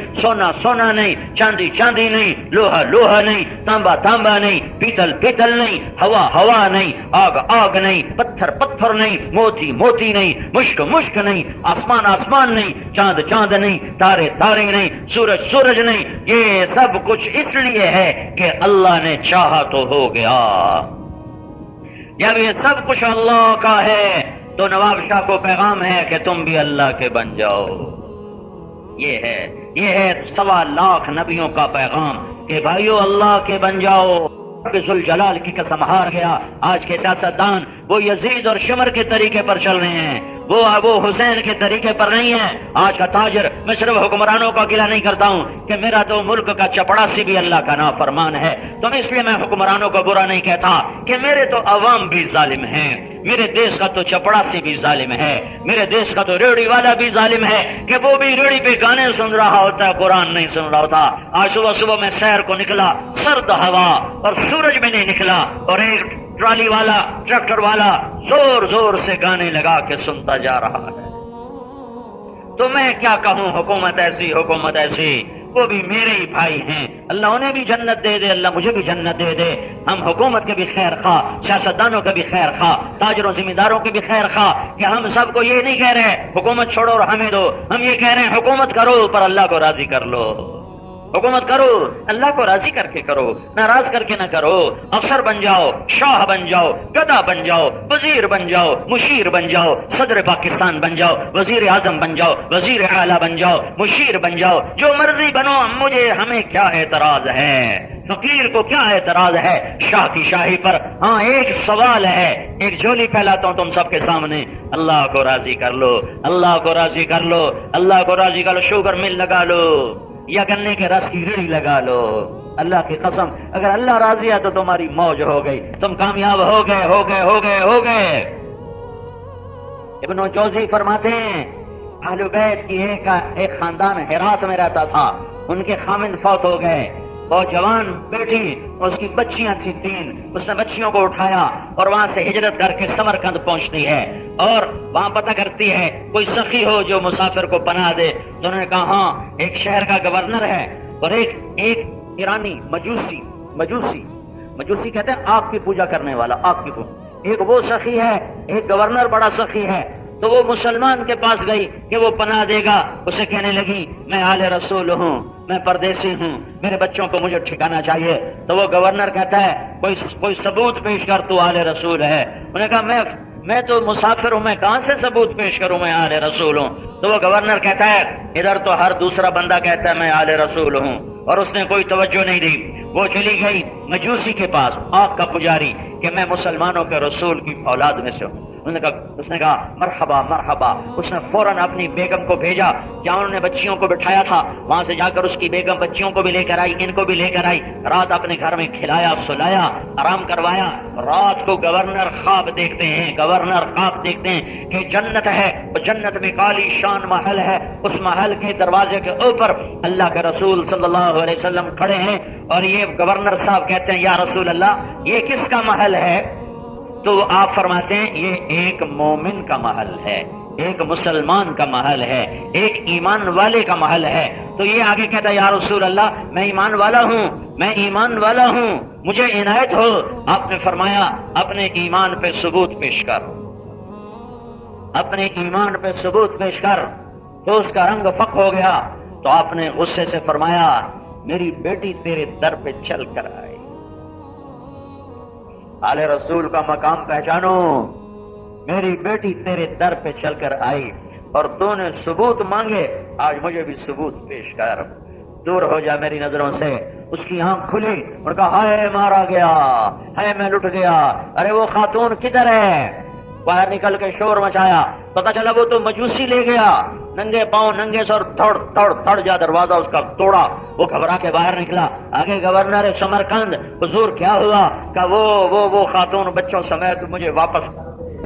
Speaker 1: سونا نہیں، چاندی نہیں، لوہا نہیں، تانبا نہیں، پیتل نہیں، ہوا نہیں، آگ نہیں، پتھر نہیں، موتی نہیں، مشک نہیں، آسمان نہیں، چاند نہیں، تارے نہیں، سورج نہیں۔ یہ سب کچھ اس لیے ہے کہ اللہ نے چاہا تو ہو گیا۔ جب یہ سب کچھ اللہ کا ہے تو نواب شاہ کو پیغام ہے کہ تم بھی اللہ کے بن جاؤ۔ یہ ہے 1.25 لاکھ نبیوں کا پیغام کہ بھائیو اللہ کے بن جاؤ۔ رب ذوالجلال کی قسم ہار گیا، آج کے سیاستدان وہ یزید اور شمر کے طریقے پر چل رہے ہیں، وہ حسین کے طریقے پر نہیں ہے۔ آج کا تاجر، میں صرف حکمرانوں کا گلہ نہیں کرتا ہوں کہ میرا تو ملک کا چپڑاسی بھی اللہ کا نافرمان ہے، تو اس لیے میں حکمرانوں کو برا نہیں کہتا کہ میرے تو عوام بھی ظالم ہیں، میرے دیش کا تو چپڑاسی بھی ظالم ہے، میرے دیش کا تو ریڑھی والا بھی ظالم ہے کہ وہ بھی ریڑھی پہ گانے سن رہا ہوتا ہے، قرآن نہیں سن رہا ہوتا۔ آج صبح میں سیر کو نکلا، سرد ہوا اور سورج میں نہیں نکلا، اور ایک ٹرالی والا، ٹریکٹر والا زور سے گانے لگا کے سنتا جا رہا ہے۔ تو میں کیا کہوں، حکومت ایسی، وہ بھی میرے ہی بھائی ہیں، اللہ انہیں بھی جنت دے دے، اللہ مجھے بھی جنت دے دے۔ ہم حکومت کے بھی خیر خواہ، سیاستدانوں کے بھی خیر خواہ، تاجروں ذمہ داروں کے بھی خیر خواہ، کہ ہم سب کو یہ نہیں کہہ رہے حکومت چھوڑو اور ہمیں دو، ہم یہ کہہ رہے ہیں حکومت کرو پر اللہ کو راضی کر لو، حکومت کرو اللہ کو راضی کر کے کرو، ناراض کر کے نہ کرو۔ افسر بن جاؤ، شاہ بن جاؤ، گدا بن جاؤ، وزیر بن جاؤ، مشیر بن جاؤ، صدر پاکستان بن جاؤ، وزیر اعظم بن جاؤ، وزیر اعلیٰ بن جاؤ، مشیر بن جاؤ، جو مرضی بنو، ہمیں کیا اعتراض ہے، فقیر کو کیا اعتراض ہے شاہ کی شاہی پر۔ ہاں ایک سوال ہے، ایک جھولی پھیلاتا ہوں تم سب کے سامنے، اللہ کو راضی کر لو، اللہ کو راضی کر لو، اللہ کو راضی کر لو، شوگر مل لگا لو یا گنے کے رس کی ریڑھی لگا لو، اللہ کی قسم اگر اللہ راضی ہے تو تمہاری موج ہو گئی، تم کامیاب ہو گئے۔ ابن جوزی فرماتے ہیں اہل بیت کی ایک خاندان ہرات میں رہتا تھا، ان کے خامند فوت ہو گئے، بہت جوان بیٹی، اس کی بچیاں تھیں 3، اس نے بچیوں کو اٹھایا اور وہاں سے ہجرت کر کے سمرقند پہنچتی ہے، اور وہاں پتہ کرتی ہے کوئی سخی ہو جو مسافر کو پناہ دے، تو انہوں نے کہا ہاں ایک شہر کا گورنر ہے اور ایک ایرانی مجوسی کہتے ہیں آگ کی پوجا کرنے والا، آگ کی پوجا، ایک وہ سخی ہے، ایک گورنر بڑا سخی ہے، تو وہ مسلمان کے پاس گئی کہ وہ پناہ دے گا، اسے کہنے لگی میں آل رسول ہوں، میں پردیسی ہوں، میرے بچوں کو مجھے ٹھکانا چاہیے، تو وہ گورنر کہتا ہے کوئی ثبوت پیش کر تو آل رسول ہے، انہوں نے کہا میں تو مسافر ہوں، میں کہاں سے ثبوت پیش کروں میں آل رسول ہوں، تو وہ گورنر کہتا ہے ادھر تو ہر دوسرا بندہ کہتا ہے میں آل رسول ہوں، اور اس نے کوئی توجہ نہیں دی، وہ چلی گئی مجوسی کے پاس، آگ کا پجاری، کہ میں مسلمانوں کے رسول کی اولاد میں سے ہوں، اس نے کہا مرحبا مرحبا. اس نے فوراً اپنی بیگم کو بھیجا جہاں انہوں نے بچیوں کو بٹھایا تھا، وہاں سے جا کر اس کی بیگم بچیوں کو بھی لے کر آئی، ان کو بھی لے کر آئی. رات اپنے گھر میں کھلایا سلایا آرام کروایا. رات کو گورنر خواب دیکھتے ہیں، گورنر خواب دیکھتے ہیں کہ جنت ہے، جنت میں عالی شان محل ہے. اس محل کے دروازے کے اوپر اللہ کے رسول صلی اللہ علیہ وسلم کھڑے ہیں اور یہ گورنر صاحب کہتے ہیں یا رسول اللہ یہ کس کا محل ہے؟ تو آپ فرماتے ہیں یہ ایک مومن کا محل ہے، ایک مسلمان کا محل ہے، ایک ایمان والے کا محل ہے. تو یہ آگے کہتا ہے یا رسول اللہ میں ایمان والا ہوں، میں ایمان والا ہوں، مجھے عنایت ہو. آپ نے فرمایا اپنے ایمان پہ ثبوت پیش کر، اپنے ایمان پہ ثبوت پیش کر. تو اس کا رنگ فق ہو گیا. تو آپ نے غصے سے فرمایا میری بیٹی تیرے در پہ چل کر آئی. آل رسول کا مقام پہچانو، میری بیٹی تیرے در پہ چل کر آئی اور تو نے ثبوت مانگے، آج مجھے بھی ثبوت پیش کر، دور ہو جا میری نظروں سے. اس کی آنکھ کھلی اور کہا ہائے مارا گیا، ہائے میں لٹ گیا، ارے وہ خاتون کدھر ہے؟ باہر نکل کے شور مچایا، پتا چلا وہ تو مجوسی لے گیا. ننگے پاؤں ننگے سر تھڑ تھڑ تھڑ جا دروازہ اس کا توڑا. وہ گھبرا کے باہر نکلا. آگے گورنر سمرقند حضور کیا ہوا؟ کہ وہ خاتون بچوں سمیت مجھے واپس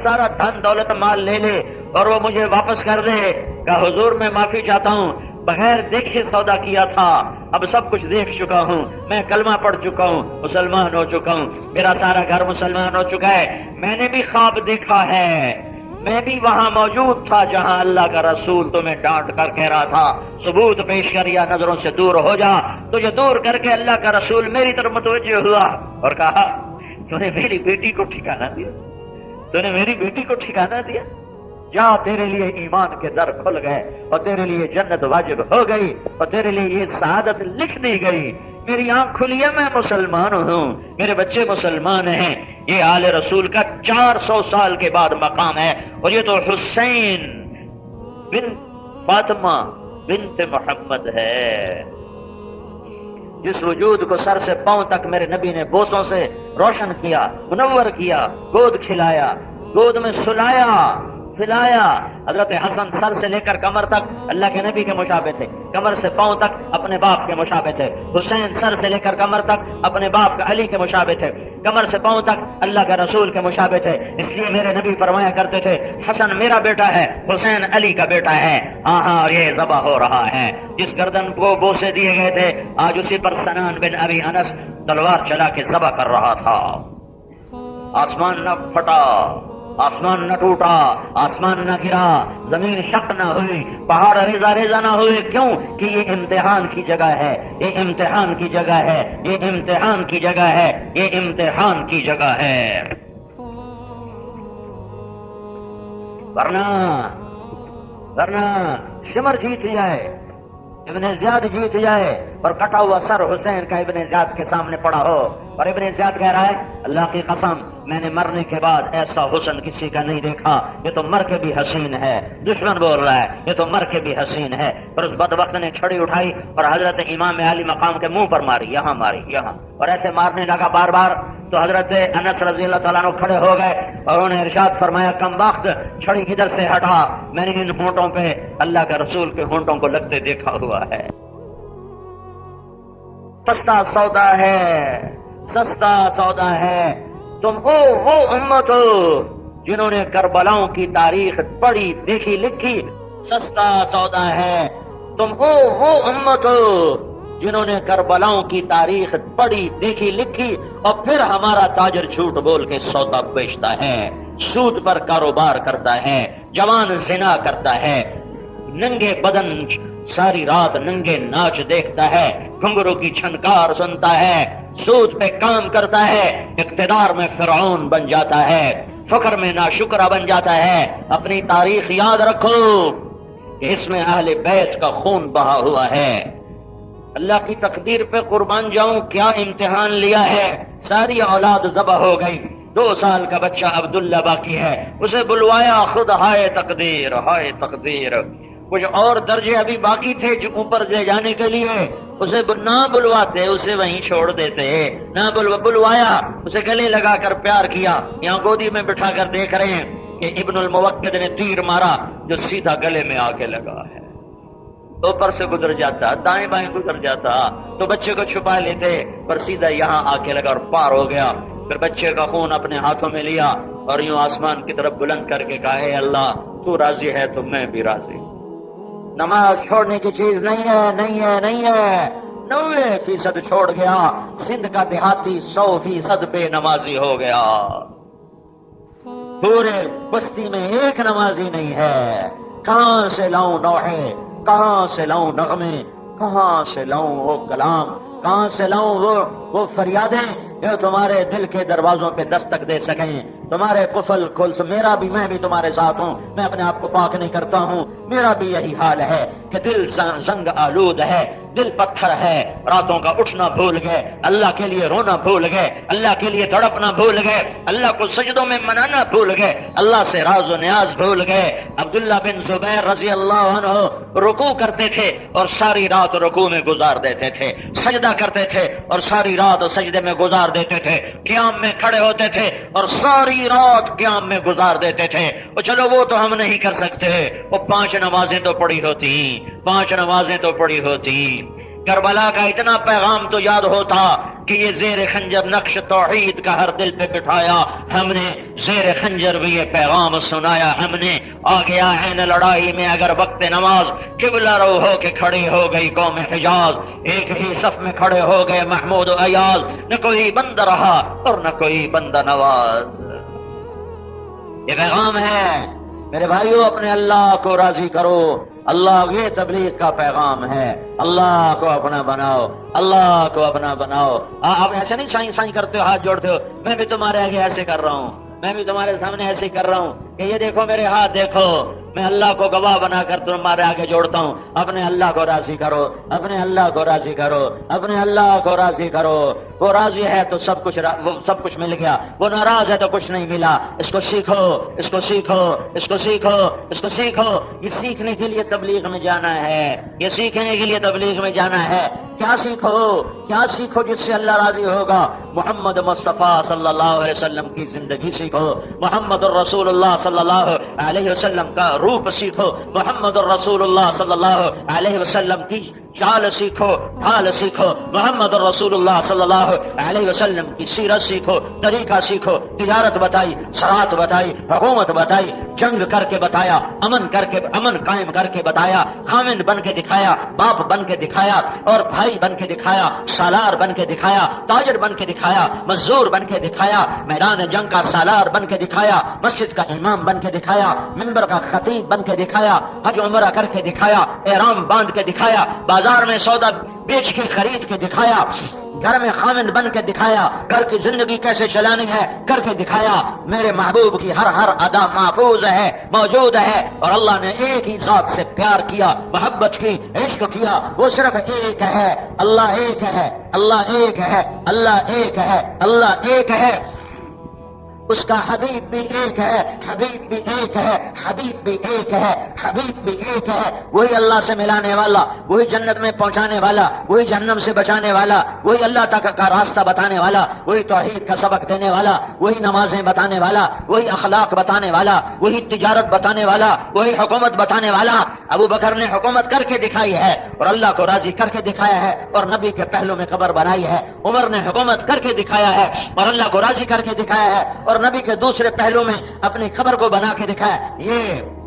Speaker 1: سارا دھن دولت مال لے لے اور وہ مجھے واپس کر دے. کہ حضور میں معافی چاہتا ہوں، بغیر دیکھے سودا کیا تھا، اب سب کچھ دیکھ چکا ہوں، میں کلمہ پڑھ چکا ہوں، مسلمان ہو چکا ہوں، میرا سارا گھر مسلمان ہو چکا ہے. میں نے بھی خواب دیکھا ہے، میں بھی وہاں موجود تھا جہاں اللہ کا رسول تمہیں ڈانٹ کر کہہ رہا تھا ثبوت پیش کر یا نظروں سے دور ہو جا. تجھے دور کر کے اللہ کا رسول میری طرف متوجہ ہوا اور کہا تو نے میری بیٹی کو ٹھکانہ دیا، تو نے میری بیٹی کو ٹھکانہ دیا. جا تیرے لیے ایمان کے در کھل گئے اور تیرے لیے جنت واجب ہو گئی اور تیرے لیے یہ سعادت لکھ دی گئی. میری آنکھ کھلی ہے، میں مسلمان ہوں، میرے بچے مسلمان ہیں. یہ آل رسول کا 400 سال کے بعد مقام ہے. اور یہ تو حسین بن فاطمہ بنت محمد ہے جس وجود کو سر سے پاؤں تک میرے نبی نے بوسوں سے روشن کیا، منور کیا، گود کھلایا، گود میں سلایا پھلایا. حضرت حسن سر سے لے کر کمر تک اللہ کے نبی کے مشابہ تھے، کمر سے پاؤں تک اپنے باپ کے مشابہ تھے. حسین سر سے لے کر کمر تک اپنے باپ کا علی کے مشابہ تھے، کمر سے پاؤں تک اللہ کے رسول کے مشابہ تھے. اس لیے میرے نبی فرمایا کرتے تھے حسن میرا بیٹا ہے، حسین علی کا بیٹا ہے. ہاں اور یہ ذبح ہو رہا ہے. جس گردن کو بوسے دیے گئے تھے آج اسی پر سنان بن ابی انس تلوار چلا کے ذبح کر رہا تھا. آسمان نہ پھٹا، آسمان نہ ٹوٹا، آسمان نہ گرا، زمین شق نہ ہوئی، پہاڑ ریزہ ریزہ نہ ہوئے. کیوں؟ کہ یہ امتحان کی جگہ ہے، یہ امتحان کی جگہ ہے، یہ امتحان کی جگہ ہے، یہ امتحان کی جگہ ہے. ورنہ شمر جیت جائے، ابن زیاد جیت جائے اور کٹا ہوا سر حسین کا ابن زیاد کے سامنے پڑا ہو اور ابن زیاد کہہ رہا ہے اللہ کی قسم میں نے مرنے کے بعد ایسا حسن کسی کا نہیں دیکھا، یہ تو مر کے بھی حسین ہے. دشمن بول رہا ہے یہ تو مر کے بھی حسین ہے. اور اس بدبخت نے چھڑی اٹھائی اور حضرت امام علی مقام کے منہ پر ماری، یہاں ماری، یہاں، اور ایسے مارنے لگا بار بار. تو حضرت انس رضی اللہ تعالیٰ عنہ کھڑے ہو گئے اور انہوں نے ارشاد فرمایا کم وقت چھڑی کدھر سے ہٹا، میں نے ان ہونٹوں پہ اللہ کے رسول کے ہونٹوں کو لگتے دیکھا ہوا ہے. سستا سودا ہے، سستا سودا ہے. تم وہ امت ہو جنہوں نے کربلاؤں کی تاریخ پڑھی دیکھی لکھی. سستا سودا ہے. تم وہ امت ہو جنہوں نے کربلاؤں کی تاریخ پڑھی دیکھی لکھی اور پھر ہمارا تاجر جھوٹ بول کے سودا بیچتا ہے، سود پر کاروبار کرتا ہے، جوان زنا کرتا ہے، ننگے بدن ساری رات ننگے ناچ دیکھتا ہے، گھنگرو کی چھنکار سنتا ہے، سود پہ کام کرتا ہے، اقتدار میں فرعون بن جاتا ہے، فقر میں ناشکرا بن جاتا ہے. اپنی تاریخ یاد رکھو کہ اس میں اہل بیت کا خون بہا ہوا ہے. اللہ کی تقدیر پہ قربان جاؤں کیا امتحان لیا ہے. ساری اولاد ذبح ہو گئی، 2 سال کا بچہ عبداللہ باقی ہے، اسے بلوایا خود ہائے تقدیر ہائے تقدیر. کچھ اور درجے ابھی باقی تھے جو اوپر لے جانے کے لیے، اسے نہ بلواتے اسے وہیں چھوڑ دیتے، نہ بلوایا، اسے گلے لگا کر پیار کیا، یہاں گودی میں بٹھا کر دیکھ رہے ہیں کہ ابن الموقد نے تیر مارا جو سیدھا گلے میں آ کے لگا ہے، اوپر سے گزر جاتا، دائیں بائیں گزر جاتا تو بچے کو چھپا لیتے، پر سیدھا یہاں آ کے لگا اور پار ہو گیا۔ پھر بچے کا خون اپنے ہاتھوں میں لیا اور یوں آسمان کی طرف بلند کر کے کہا، اے اللہ تو راضی ہے تو میں بھی راضی۔ نماز چھوڑنے کی چیز نہیں ہے، نہیں ہے، نہیں ہے۔ 90% چھوڑ گیا، سندھ کا دیہاتی 100% بے نمازی ہو گیا۔ پورے بستی میں ایک نمازی نہیں ہے۔ کہاں سے لاؤں نوحے، کہاں سے لاؤں نغمے، کہاں سے لاؤں وہ کلام، کہاں سے لاؤں وہ فریادیں جو تمہارے دل کے دروازوں پہ دستک دے سکیں، تمہارے قفل کھل۔ میں بھی تمہارے ساتھ ہوں، میں اپنے آپ کو پاک نہیں کرتا ہوں، میرا بھی یہی حال ہے کہ دل زنگ آلود ہے، دل پتھر ہے، راتوں کا اٹھنا بھول گئے، اللہ کے لیے رونا بھول گئے، اللہ کے لیے تڑپنا بھول گئے، اللہ کو سجدوں میں منانا بھول گئے، اللہ سے راز و نیاز بھول گئے۔ عبداللہ بن زبیر رضی اللہ عنہ رکوع کرتے تھے اور ساری رات رکوع میں گزار دیتے تھے، سجدہ کرتے تھے اور ساری رات سجدے میں گزار دیتے تھے، قیام میں کھڑے ہوتے تھے اور ساری رات قیام میں گزار دیتے تھے۔ اور چلو وہ تو ہم نہیں کر سکتے، وہ 5 نمازیں تو پڑھی ہوتی، 5 نمازیں تو پڑھی ہوتی۔ کربلا کا اتنا پیغام تو یاد ہوتا کہ یہ زیر خنجر نقش توحید کا ہر دل پہ بٹھایا، ہم نے زیر خنجر بھی یہ پیغام سنایا، ہم نے آ گیا عین لڑائی میں اگر وقت نماز، قبلہ رو ہو کے کھڑی ہو گئی قوم حجاز، ایک ہی صف میں کھڑے ہو گئے محمود و ایاز، نہ کوئی بندہ رہا اور نہ کوئی بندہ نواز۔ یہ پیغام ہے میرے بھائیو، اپنے اللہ کو راضی کرو، اللہ یہ تبلیغ کا پیغام ہے، اللہ کو اپنا بناؤ، اللہ کو اپنا بناؤ۔ آپ ایسے نہیں سائیں سائیں کرتے ہو، ہاتھ جوڑتے ہو، میں بھی تمہارے آگے ایسے کر رہا ہوں، میں بھی تمہارے سامنے ایسے کر رہا ہوں کہ یہ دیکھو میرے ہاتھ دیکھو، میں اللہ کو گواہ بنا کر تمہارے آگے جوڑتا ہوں۔ اپنے اللہ کو راضی کرو، اپنے اللہ کو راضی کرو، اپنے اللہ کو راضی کرو۔ وہ راضی ہے تو سب کچھ مل گیا، وہ ناراض ہے تو کچھ نہیں ملا۔ اس کو سیکھو، اس کو سیکھو، اس کو سیکھو، اس کو سیکھو۔ یہ سیکھنے کے لیے تبلیغ میں جانا ہے، یہ سیکھنے کے لیے تبلیغ میں جانا ہے۔ کیا سیکھو، کیا سیکھو جس سے اللہ راضی ہوگا؟ محمد مصطفیٰ صلی اللہ علیہ وسلم کی زندگی سیکھو، محمد الرسول اللہ صلی اللہ علیہ وسلم کا روپ سیکھو، محمد الرسول اللہ صلی اللہ علیہ وسلم کی چال سیکھو، ڈھال سیکھو، محمد الرسول اللہ صلی اللہ علیہ وسلم کی سیرت سیکھو، طریقہ سیکھو۔ تجارت بتائی، صراط بتائی، حکومت بتائی، جنگ کر کے بتایا، امن قائم کر کے بتایا، خامند بن کے دکھایا، باپ بن کے دکھایا، اور بھائی بن کے دکھایا، سالار بن کے دکھایا، تاجر بن کے دکھایا، مزدور بن کے دکھایا، میدان جنگ کا سالار بن کے دکھایا، مسجد کا امام بن کے دکھایا، منبر کا خطیب بن کے دکھایا، حج عمرہ کر کے دکھایا، احرام باندھ کے دکھایا، بازار میں سودا بیچ کے خرید کے دکھایا، گھر میں خامند بن کے دکھایا، گھر کی زندگی کیسے چلانی ہے کر کے دکھایا۔ میرے محبوب کی ہر ادا محفوظ ہے، موجود ہے، اور اللہ نے ایک ہی ذات سے پیار کیا، محبت کی، عشق کیا، وہ صرف ایک ہے، اللہ ایک ہے، اللہ ایک ہے، اللہ ایک ہے، اللہ ایک ہے۔ اس کا حبیب بھی ایک ہے، حبیب بھی ایک ہے، حبیب بھی ایک ہے، حبیب بھی ایک ہے۔ وہی اللہ سے ملانے والا، وہی جنت میں پہنچانے والا، وہی جہنم سے بچانے والا، وہی اللہ تک کا راستہ بتانے والا، وہی توحید کا سبق دینے والا، وہی نمازیں بتانے والا، وہی اخلاق بتانے والا، وہی تجارت بتانے والا، وہی حکومت بتانے والا۔ ابو بکر نے حکومت کر کے دکھائی ہے اور اللہ کو راضی کر کے دکھایا ہے اور نبی کے پہلو میں قبر بنائی ہے۔ عمر نے حکومت کر کے دکھایا ہے اور اللہ کو راضی کر کے دکھایا ہے اور نبی کے دوسرے پہلو میں اپنی خبر کو بنا کے دکھایا۔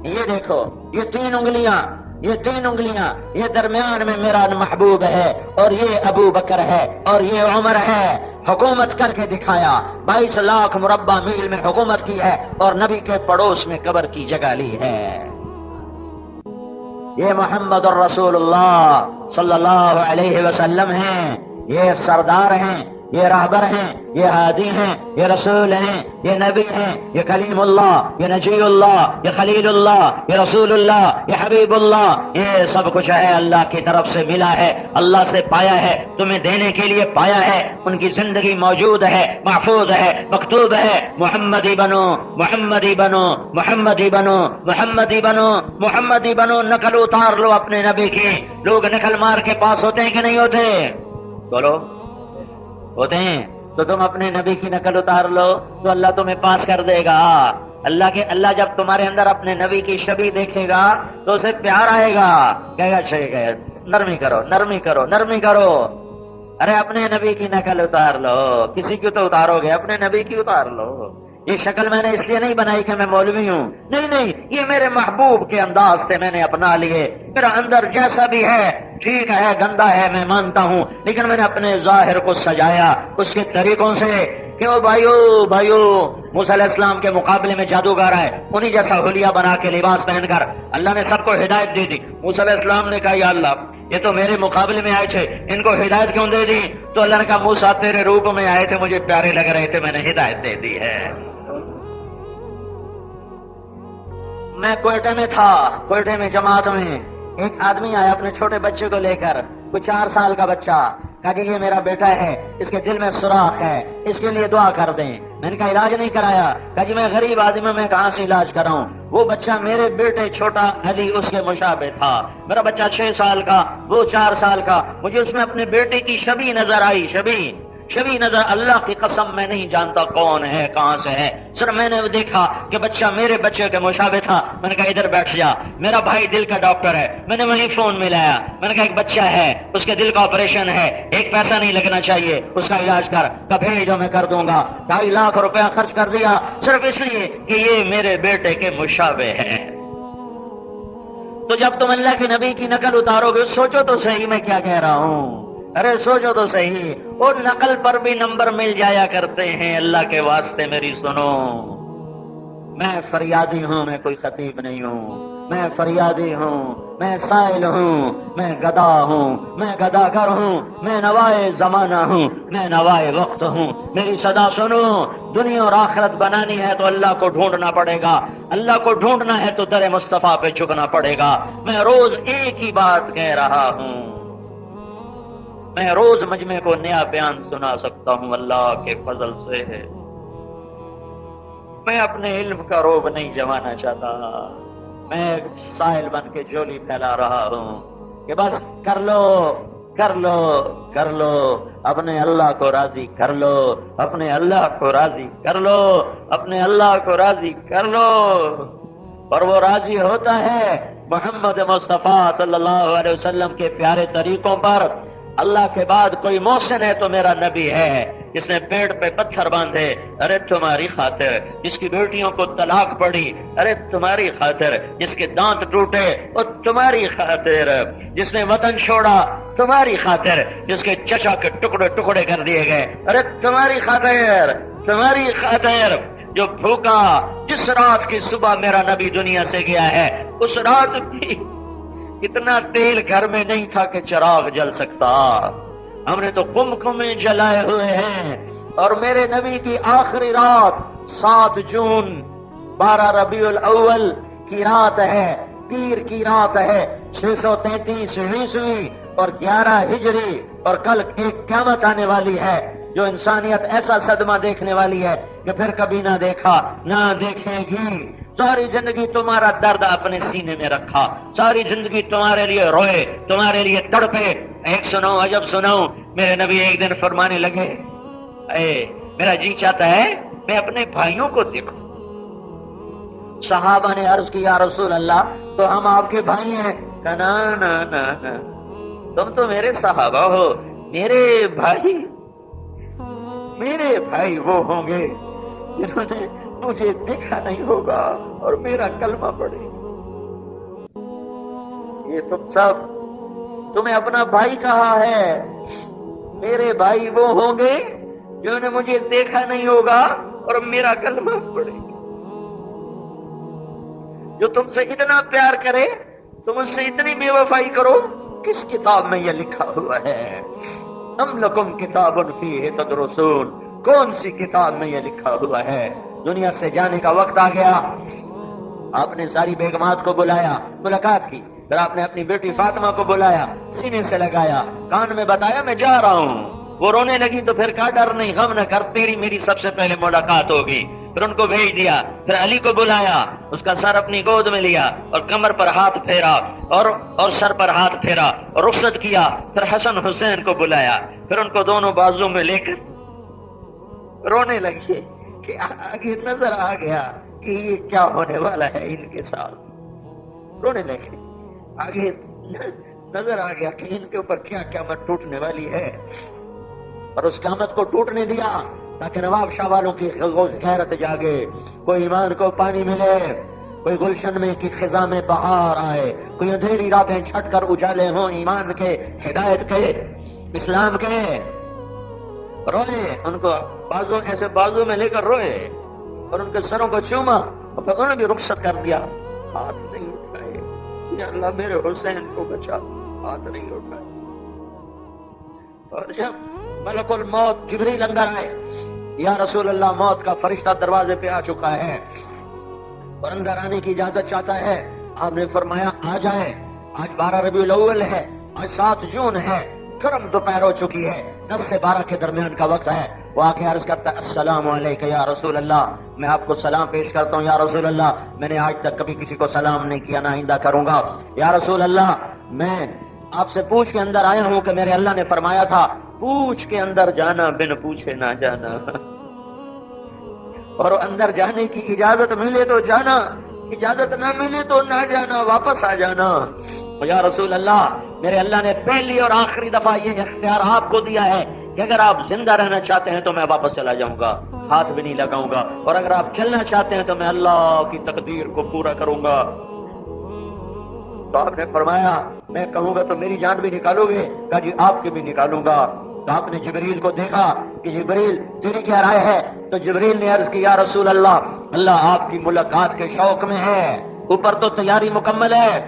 Speaker 1: یہ دیکھو، یہ 3 انگلیاں، یہ 3 انگلیاں، یہ درمیان میں میرا محبوب ہے اور یہ ابو بکر ہے اور یہ عمر ہے۔ حکومت کر کے دکھایا، 22 لاکھ مربع میل میں حکومت کی ہے اور نبی کے پڑوس میں قبر کی جگہ لی ہے۔ یہ محمد الرسول اللہ صلی اللہ علیہ وسلم ہیں، یہ سردار ہیں، یہ رہبر ہیں، یہ ہادی ہیں، یہ رسول ہیں، یہ نبی ہیں، یہ کلیم اللہ، یہ نجی اللہ، یہ خلیل اللہ، یہ رسول اللہ، یہ حبیب اللہ۔ یہ سب کچھ ہے اللہ کی طرف سے ملا ہے، اللہ سے پایا ہے، تمہیں دینے کے لیے پایا ہے۔ ان کی زندگی موجود ہے، محفوظ ہے، مکتوب ہے۔ محمدی بنو، محمدی بنو، محمدی بنو، محمدی بنو، محمدی بنو۔ نقل اتار لو اپنے نبی کی۔ لوگ نقل مار کے پاس ہوتے ہیں کہ نہیں ہوتے؟ بولو، ہوتے ہیں۔ تو تم اپنے نبی کی نقل اتار لو تو اللہ تمہیں پاس کر دے گا۔
Speaker 2: اللہ جب تمہارے اندر اپنے نبی کی شبیہ دیکھے گا تو اسے پیار آئے گا، کہے گا چلے گئے، نرمی کرو نرمی کرو نرمی کرو۔ ارے اپنے نبی کی نقل اتار لو، کسی کی تو اتارو گے، اپنے نبی کی اتار لو۔ یہ شکل میں نے اس لیے نہیں بنائی کہ میں مولوی ہوں، نہیں نہیں، یہ میرے محبوب کے انداز سے میں نے اپنا لیے۔ میرا اندر جیسا بھی ہے، ٹھیک ہے گندا ہے میں مانتا ہوں، لیکن میں نے اپنے ظاہر کو سجایا اس کے طریقوں سے کہ وہ بھائیو موسیٰ علیہ السلام کے مقابلے میں جادوگر ہے، انہی جیسا حلیہ بنا کے لباس پہن کر اللہ نے سب کو ہدایت دے دی۔ موسیٰ علیہ السلام نے کہا یا اللہ یہ تو میرے مقابلے میں آئے تھے، ان کو ہدایت کیوں دے دی؟ تو اللہ نے کہا موسیٰ تیرے روپ میں آئے تھے، مجھے پیارے لگ رہے تھے، میں نے ہدایت دے دی ہے۔ میں کوئٹے میں تھا، کوئٹے میں جماعت میں ایک آدمی آیا اپنے چھوٹے بچے کو لے کر، کوئی 4 سال کا بچہ، کہا کہ یہ میرا بیٹا ہے، اس کے دل میں سوراخ ہے، اس کے لیے دعا کر دیں۔ میں نے کہا علاج نہیں کرایا؟ کہا جی میں غریب آدمی ہوں، میں کہاں سے علاج کراؤں؟ وہ بچہ میرے بیٹے چھوٹا علی اس کے مشابہ تھا، میرا بچہ 6 سال کا، وہ 4 سال کا، مجھے اس میں اپنے بیٹے کی شبیہ نظر آئی، شبیہ نظر، اللہ کی قسم میں نہیں جانتا کون ہے کہاں سے ہے، صرف میں نے دیکھا کہ بچہ میرے بچے کے مشابہ تھا۔ میں نے کہا ادھر بیٹھ جا، میرا بھائی دل کا ڈاکٹر ہے، میں نے وہیں فون ملایا، میں نے کہا ایک بچہ ہے اس کے دل کا آپریشن ہے، 1 پیسہ نہیں لگنا چاہیے، اس کا علاج کر، کبھی جو میں کر دوں گا۔ 2.5 لاکھ روپیہ خرچ کر دیا صرف اس لیے کہ یہ میرے بیٹے کے مشابہ ہے۔ تو جب تم اللہ کے نبی کی نقل اتارو گے، سوچو تو صحیح میں کیا کہہ رہا ہوں، ارے سوچو تو صحیح، اور نقل پر بھی نمبر مل جایا کرتے ہیں، اللہ کے واسطے میری سنو۔ میں فریادی ہوں، میں کوئی خطیب نہیں ہوں، میں فریادی ہوں، میں سائل ہوں، میں گدا ہوں، میں گداگر ہوں، میں نوائے زمانہ ہوں، میں نوائے وقت ہوں۔ میری صدا سنو، دنیا اور آخرت بنانی ہے تو اللہ کو ڈھونڈنا پڑے گا، اللہ کو ڈھونڈنا ہے تو در مصطفیٰ پہ جھکنا پڑے گا۔ میں روز ایک ہی بات کہہ رہا ہوں، میں روز مجمع کو نیا بیان سنا سکتا ہوں اللہ کے فضل سے۔ میں اپنے علم کا روب نہیں جمانا چاہتا، میں سائل بن کے جولی پھیلا رہا ہوں کہ بس کر لو کر لو کر لو، اپنے اللہ کو راضی کر لو، اپنے اللہ کو راضی کر لو، اپنے اللہ کو راضی کر لو۔ اور وہ راضی ہوتا ہے محمد مصطفیٰ صلی اللہ علیہ وسلم کے پیارے طریقوں پر۔ اللہ کے بعد کوئی محسن ہے تو میرا نبی ہے، جس نے پیڑ پہ پتھر باندھے، ارے تمہاری خاطر، جس کی بیٹیوں کو طلاق پڑی، ارے تمہاری خاطر، جس کے دانت ٹوٹے وہ تمہاری خاطر، جس نے وطن چھوڑا تمہاری خاطر، جس کے چچا کے ٹکڑے ٹکڑے کر دیے گئے، ارے تمہاری خاطر، تمہاری خاطر۔ جو بھوکا جس رات کی صبح میرا نبی دنیا سے گیا ہے، اس رات بھی اتنا تیل گھر میں نہیں تھا کہ چراغ جل سکتا، ہم نے تو قمقمے جلائے ہوئے ہیں۔ اور میرے نبی کی آخری رات 7 جون 12 ربیع الاول کی رات ہے، پیر کی رات ہے، 633 عیسوی اور 11 ہجری، اور کل ایک قیامت آنے والی ہے جو انسانیت ایسا صدمہ دیکھنے والی ہے کہ پھر کبھی نہ دیکھا نہ دیکھے گی۔ ساری زندگی تمہارا درد اپنے سینے میں رکھا، ساری زندگی تمہارے لیے روئے، تمہارے لیے تڑپے۔ ایک سنو عجب سنو، میرے نبی ایک دن فرمانے لگے، اے میرا جی چاہتا ہے میں اپنے بھائیوں کو دیکھوں۔ صحابہ نے عرض کی یا رسول اللہ تو ہم آپ کے بھائی ہیں؟ کہا نا نا نا نا، تم تو میرے صحابہ ہو، میرے بھائی وہ ہوں گے جنہوں نے مجھے دیکھا نہیں ہوگا اور میرا کلمہ پڑھے۔ یہ تم سب تمہیں اپنا بھائی کہا ہے، میرے بھائی وہ ہوں گے جنہوں نے مجھے دیکھا نہیں ہوگا اور میرا کلمہ پڑھے۔ جو تم سے اتنا پیار کرے تم اس سے اتنی بے وفائی کرو، کس کتاب میں یہ لکھا ہوا ہے؟ ام لکم کتاب فیہ تدرسون، کون سی کتاب میں یہ لکھا ہوا ہے؟ دنیا سے جانے کا وقت آ گیا، آپ نے ساری بیگمات کو بلایا، ملاقات کی، پھر آپ نے اپنی بیٹی فاطمہ کو بلایا، سینے سے لگایا، کان میں بتایا میں جا رہا ہوں۔ وہ رونے لگی تو پھر کہا ڈر نہیں غم نہ کر، تیری میری سب سے پہلے ملاقات ہوگی۔ پھر ان کو بھیج دیا، پھر علی کو بلایا، اس کا سر اپنی گود میں لیا اور کمر پر ہاتھ پھیرا اور سر پر ہاتھ پھیرا اور رخصت کیا۔ پھر حسن حسین کو بلایا، پھر ان کو دونوں بازو میں لے کر رونے لگے کہ آگے نظر آ گیا کہ یہ کیا ہونے والا ہے ان کے ساتھ. رونے لگے. آگے نظر آ گیا کہ ان کے اوپر کیا قیامت ٹوٹنے والی ہے، اور اس قیامت کو ٹوٹنے دیا تاکہ نواب شاہ والوں کی غیرت جاگے، کوئی ایمان کو پانی ملے، کوئی گلشن میں کی خزاں میں بہار آئے، کوئی اندھیری راتیں چھٹ کر اجالے ہوں ایمان کے، ہدایت کے، اسلام کے. روئے، ان کو بازو میں لے کر روئے اور ان کے سروں کو چوما، اور پھر انہوں نے بھی رخصت کر دیا. ہاتھ نہیں اٹھائے، یا اللہ میرے حسین کو بچا، ہاتھ نہیں اٹھائے. اور جب ملک الموت جبریل اندر آئے، یا رسول اللہ موت کا فرشتہ دروازے پہ آ چکا ہے اور اندر آنے کی اجازت چاہتا ہے. آپ نے فرمایا آ جائے. آج 12 ربیع الاول ہے، آج 7 جون ہے، گرم دوپہر ہو چکی ہے، 10 سے 12 کے درمیان کا وقت ہے. وہ آ کے عرض کرتا ہے السلام علیکم یا رسول اللہ. میں آپ کو سلام پیش کرتا ہوں یا رسول اللہ، میں نے آج تک کبھی کسی کو سلام نہیں کیا، نہ آئندہ کروں گا. یا رسول اللہ میں آپ سے پوچھ کے اندر آیا ہوں کہ میرے اللہ نے فرمایا تھا پوچھ کے اندر جانا، بن پوچھے نہ جانا. اور اندر جانے کی اجازت ملے تو جانا، اجازت نہ ملے تو نہ جانا، واپس آ جانا. یا رسول اللہ میرے اللہ نے پہلی اور آخری دفعہ یہ اختیار آپ کو دیا ہے کہ اگر آپ زندہ رہنا چاہتے ہیں تو میں واپس چلا جاؤں گا، ہاتھ بھی نہیں لگاؤں گا، اور اگر آپ چلنا چاہتے ہیں تو میں اللہ کی تقدیر کو پورا کروں گا. تو آپ نے فرمایا میں کہوں گا تو میری جان بھی نکالو گے؟ کہا جی آپ کی بھی نکالوں گا. تو آپ نے جبریل کو دیکھا کہ جبریل تیری کیا رائے ہے؟ تو جبریل نے عرض کی یا رسول اللہ، اللہ آپ کی ملاقات کے شوق میں ہے، اوپر تو تیاری مکمل ہے،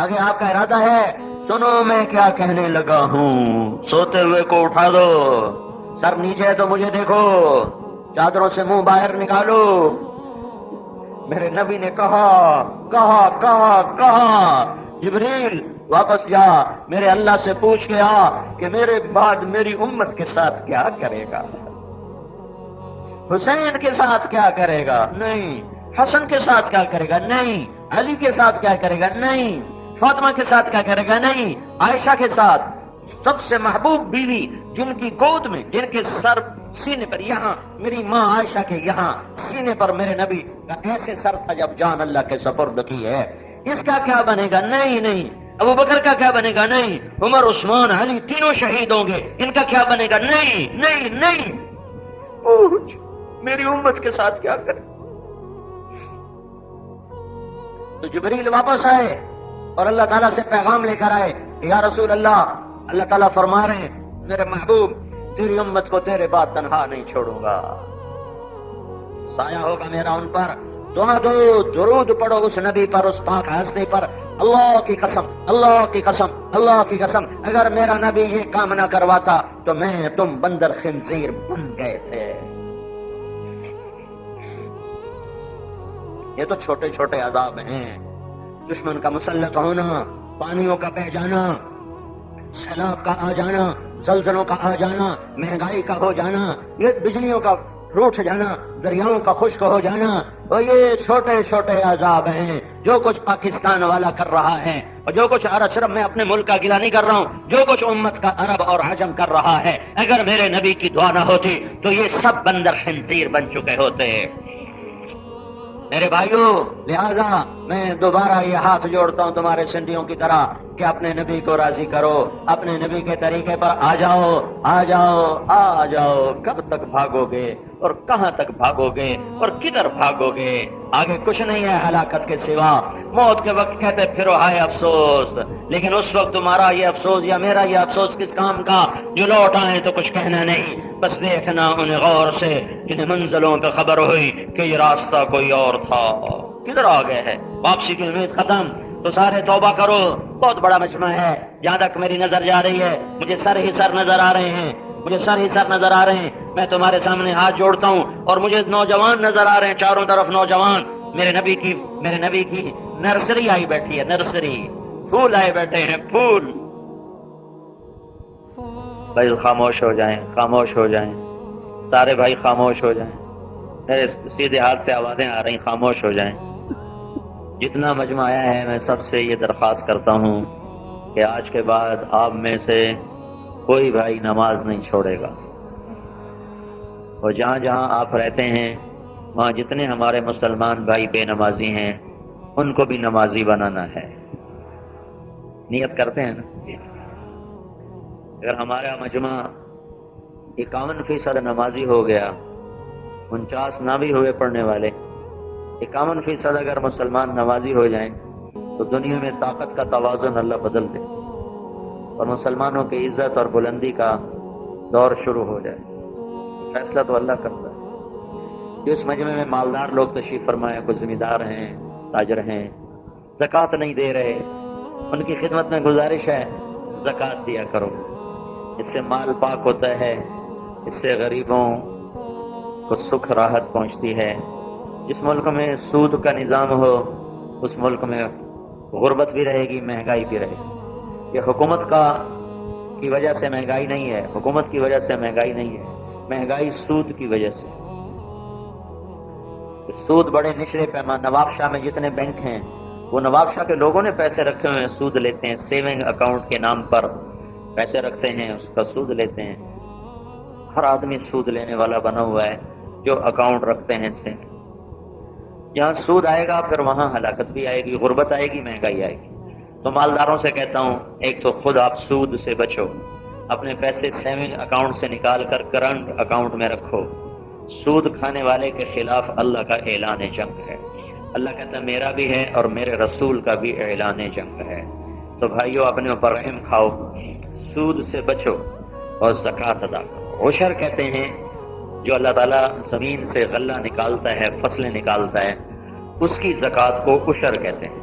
Speaker 2: آگے آپ کا ارادہ ہے. سنو میں کیا کہنے لگا ہوں. سوتے ہوئے کو اٹھا دو، سر نیچے ہے تو مجھے دیکھو، چادروں سے منہ باہر نکالو. میرے نبی نے کہا کہا کہا کہا جبریل واپس جا، میرے اللہ سے پوچھ کے آ کہ میرے بعد میری امت کے ساتھ کیا کرے گا. حسین کے ساتھ کیا کرے گا؟ نہیں. حسن کے ساتھ کیا کرے گا؟ نہیں. علی کے ساتھ کیا کرے گا؟ نہیں. فاطمہ کے ساتھ کیا کرے گا؟ نہیں. عائشہ کے ساتھ، سب سے محبوب بیوی، جن کی گود میں، جن کے سر سینے پر، یہاں میری ماں عائشہ کے یہاں سینے پر میرے نبی کا ایسے سر تھا جب جان اللہ کے سپرد کی ہے. اس کا کیا بنے گا؟ نہیں نہیں. ابو بکر کا کیا بنے گا؟ نہیں. عمر، عثمان، علی تینوں شہید ہوں گے، ان کا کیا بنے گا؟ نہیں نہیں نہیں. پوچھ میری امت کے ساتھ کیا کرے. تو جبریل واپس آئے اور اللہ تعالیٰ سے پیغام لے کر آئے یا رسول اللہ، اللہ تعالیٰ فرما رہے ہیں میرے محبوب تیری امت کو تیرے بعد تنہا نہیں چھوڑوں گا، سایہ ہوگا میرا ان پر. دعا دو، درود پڑھو اس نبی پر، اس پاک ہستی پر. اللہ کی قسم، اللہ کی قسم، اللہ کی قسم، اگر میرا نبی یہ کام نہ کرواتا تو میں تم بندر خنزیر بن گئے تھے. یہ تو چھوٹے چھوٹے عذاب ہیں. دشمن کا مسلط ہونا، پانیوں کا بہ جانا، سیلاب کا آ جانا، زلزلوں کا آ جانا، مہنگائی کا ہو جانا، یہ بجلیوں کا روٹ جانا، دریاؤں کا خشک ہو جانا، اور یہ چھوٹے چھوٹے عذاب ہیں. جو کچھ پاکستان والا کر رہا ہے اور جو کچھ عرب، میں اپنے ملک کا گلہ نہیں کر رہا ہوں، جو کچھ امت کا عرب اور عجم کر رہا ہے، اگر میرے نبی کی دعا نہ ہوتی تو یہ سب بندر خنزیر بن چکے ہوتے. میرے بھائیوں، لہذا میں دوبارہ یہ ہاتھ جوڑتا ہوں تمہارے سندھیوں کی طرح کہ اپنے نبی کو راضی کرو، اپنے نبی کے طریقے پر آ جاؤ، آ جاؤ، آ جاؤ. کب تک بھاگو گے اور کہاں تک بھاگو گے اور کدھر بھاگو گے؟ آگے کچھ نہیں ہے ہلاکت کے سوا. موت کے وقت کہتے پھرو ہائے افسوس، لیکن اس وقت تمہارا یہ افسوس یا میرا یہ افسوس کس کام کا؟ جو لوٹ آئے تو کچھ کہنا نہیں، بس دیکھنا انہیں غور سے جنہیں منزلوں پہ خبر ہوئی کہ یہ راستہ کوئی اور تھا. کدھر آ گئے ہیں؟ واپسی کی امید ختم. تو سارے توبہ کرو. بہت بڑا مجمع ہے، جہاں تک میری نظر جا رہی ہے مجھے سر ہی سر نظر آ رہے ہیں، مجھے سر ہی سر نظر آ رہے ہیں. میں تمہارے سامنے ہاتھ جوڑتا ہوں اور مجھے نوجوان نظر آ رہے ہیں، چاروں طرف نوجوان. میرے نبی کی نرسری آئی بیٹھی ہے، نرسری، پھول آئے بیٹھے ہیں، پھول. بھائی خاموش ہو جائیں، خاموش ہو جائیں، سارے بھائی خاموش ہو جائیں. میرے سیدھے ہاتھ سے آوازیں آ رہی، خاموش ہو جائیں. جتنا مجمع آیا ہے میں سب سے یہ درخواست کرتا ہوں کہ آج کے بعد آپ میں سے کوئی بھائی نماز نہیں چھوڑے گا، اور جہاں جہاں آپ رہتے ہیں وہاں جتنے ہمارے مسلمان بھائی بے نمازی ہیں ان کو بھی نمازی بنانا ہے. نیت کرتے ہیں نا؟ اگر ہمارا مجمع 51% نمازی ہو گیا، 49 نہ بھی ہوئے پڑھنے والے، 51% اگر مسلمان نمازی ہو جائیں تو دنیا میں طاقت کا توازن اللہ بدل دے اور مسلمانوں کی عزت اور بلندی کا دور شروع ہو جائے. فیصلہ تو اللہ کرتا ہے. جو اس مجمع میں مالدار لوگ تشریف فرمائے، کچھ زمیندار ہیں، تاجر ہیں، زکوٰۃ نہیں دے رہے، ان کی خدمت میں گزارش ہے زکوٰۃ دیا کرو. اس سے مال پاک ہوتا ہے، اس سے غریبوں کو سکھ راحت پہنچتی ہے. جس ملک میں سود کا نظام ہو اس ملک میں غربت بھی رہے گی، مہنگائی بھی رہے گی. یہ حکومت کی وجہ سے مہنگائی نہیں ہے، حکومت کی وجہ سے مہنگائی نہیں ہے، مہنگائی سود کی وجہ سے. سود بڑے نچلے پیمانے، نواب شاہ میں جتنے بینک ہیں وہ نواب شاہ کے لوگوں نے پیسے رکھے ہوئے ہیں، سود لیتے ہیں. سیونگ اکاؤنٹ کے نام پر پیسے رکھتے ہیں، اس کا سود لیتے ہیں. ہر آدمی سود لینے والا بنا ہوا ہے جو اکاؤنٹ رکھتے ہیں. اس سے جہاں سود آئے گا پھر وہاں ہلاکت بھی آئے گی، غربت آئے گی، مہنگائی آئے گی. تو مالداروں سے کہتا ہوں، ایک تو خود آپ سود سے بچو، اپنے پیسے سیونگ اکاؤنٹ سے نکال کر کرنٹ اکاؤنٹ میں رکھو. سود کھانے والے کے خلاف اللہ کا اعلان جنگ ہے. اللہ کہتا ہے میرا بھی ہے اور میرے رسول کا بھی اعلان جنگ ہے. تو بھائیو اپنے اوپر رحم کھاؤ، سود سے بچو اور زکوٰۃ ادا کرو. عشر کہتے ہیں جو اللہ تعالیٰ زمین سے غلہ نکالتا ہے، فصلیں نکالتا ہے، اس کی زکوٰۃ کو عشر کہتے ہیں.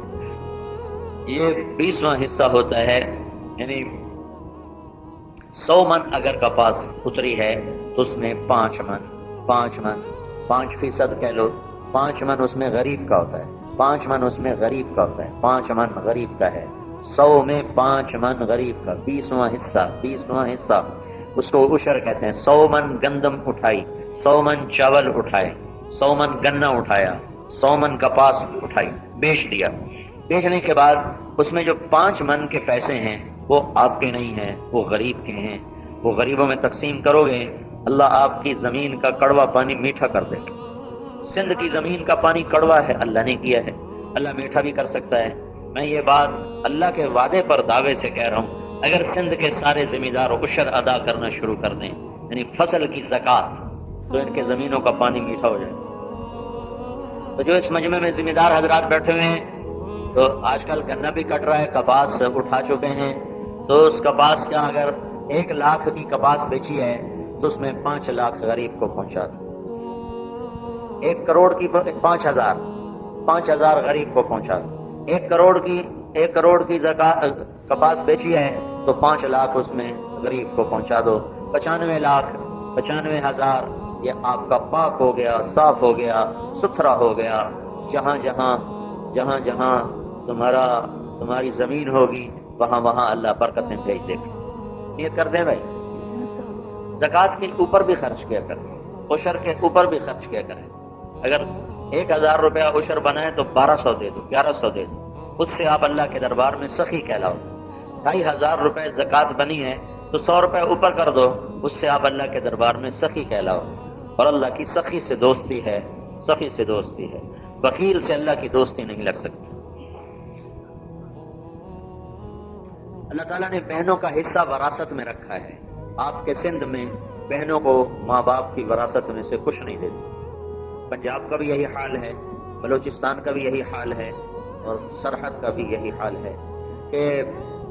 Speaker 2: یہ 20واں حصہ ہوتا ہے، یعنی 100 من اگر کپاس اتری ہے تو اس میں 5 من 5% کہہ لو، 5 من اس میں غریب کا ہوتا ہے، 5 من اس میں غریب کا ہوتا ہے، 5 من غریب کا ہے. 100 میں 5 من غریب کا، 20واں حصہ اس کو عشر کہتے ہیں. 100 من گندم اٹھائی، 100 من چاول اٹھائے، 100 من گنا اٹھایا، 100 من کپاس اٹھائی، بیچ دیا. بیچنے کے بعد اس میں جو 5 من کے پیسے ہیں وہ آپ کے نہیں ہیں، وہ غریب کے ہیں. وہ غریبوں میں تقسیم کرو گے، اللہ آپ کی زمین کا کڑوا پانی میٹھا کر دے گا. سندھ کی زمین کا پانی کڑوا ہے، اللہ نے کیا ہے، اللہ میٹھا بھی کر سکتا ہے. میں یہ بات اللہ کے وعدے پر دعوے سے کہہ رہا ہوں، اگر سندھ کے سارے زمیندار عشر ادا کرنا شروع کر دیں، یعنی فصل کی زکوٰۃ، تو ان کے زمینوں کا پانی میٹھا ہو جائے. تو جو اس مجمع میں زمیندار حضرات بیٹھے ہوئے ہیں، تو آج کل گنا بھی کٹ رہا ہے، کپاس اٹھا چکے ہیں، تو اس کپاس کا اگر 1 لاکھ کی کپاس بیچی ہے تو اس میں 5 لاکھ غریب کو پہنچا دو. 1 کروڑ کی 5,000 غریب کو پہنچا دو. 1 کروڑ کی زکوٰۃ کپاس بیچی ہے تو 5 لاکھ اس میں غریب کو پہنچا دو. 95,000 یہ آپ کا پاک ہو گیا، صاف ہو گیا، ستھرا ہو گیا. جہاں جہاں تمہاری زمین ہوگی وہاں اللہ برکتیں بھیج دے گا. یہ کر دیں بھائی، زکوٰۃ کے اوپر بھی خرچ کیا کریں، عشر کے اوپر بھی خرچ کیا کریں. اگر 1,000 روپیہ عشر بنا ہے تو 1200 دے دو، 1100 دے دو. اس سے آپ اللہ کے دربار میں سخی کہلاؤ. 2,500 روپے زکوٰۃ بنی ہے تو 100 روپے اوپر کر دو، اس سے آپ اللہ کے دربار میں سخی کہلاؤ. اور اللہ کی سخی سے دوستی ہے، سخی سے دوستی ہے. وکیل سے اللہ کی دوستی نہیں لگ سکتی. اللہ تعالیٰ نے بہنوں کا حصہ وراثت میں رکھا ہے. آپ کے سندھ میں بہنوں کو ماں باپ کی وراثت میں سے کچھ نہیں دیتے. پنجاب کا بھی یہی حال ہے، بلوچستان کا بھی یہی حال ہے، اور سرحد کا بھی یہی حال ہے کہ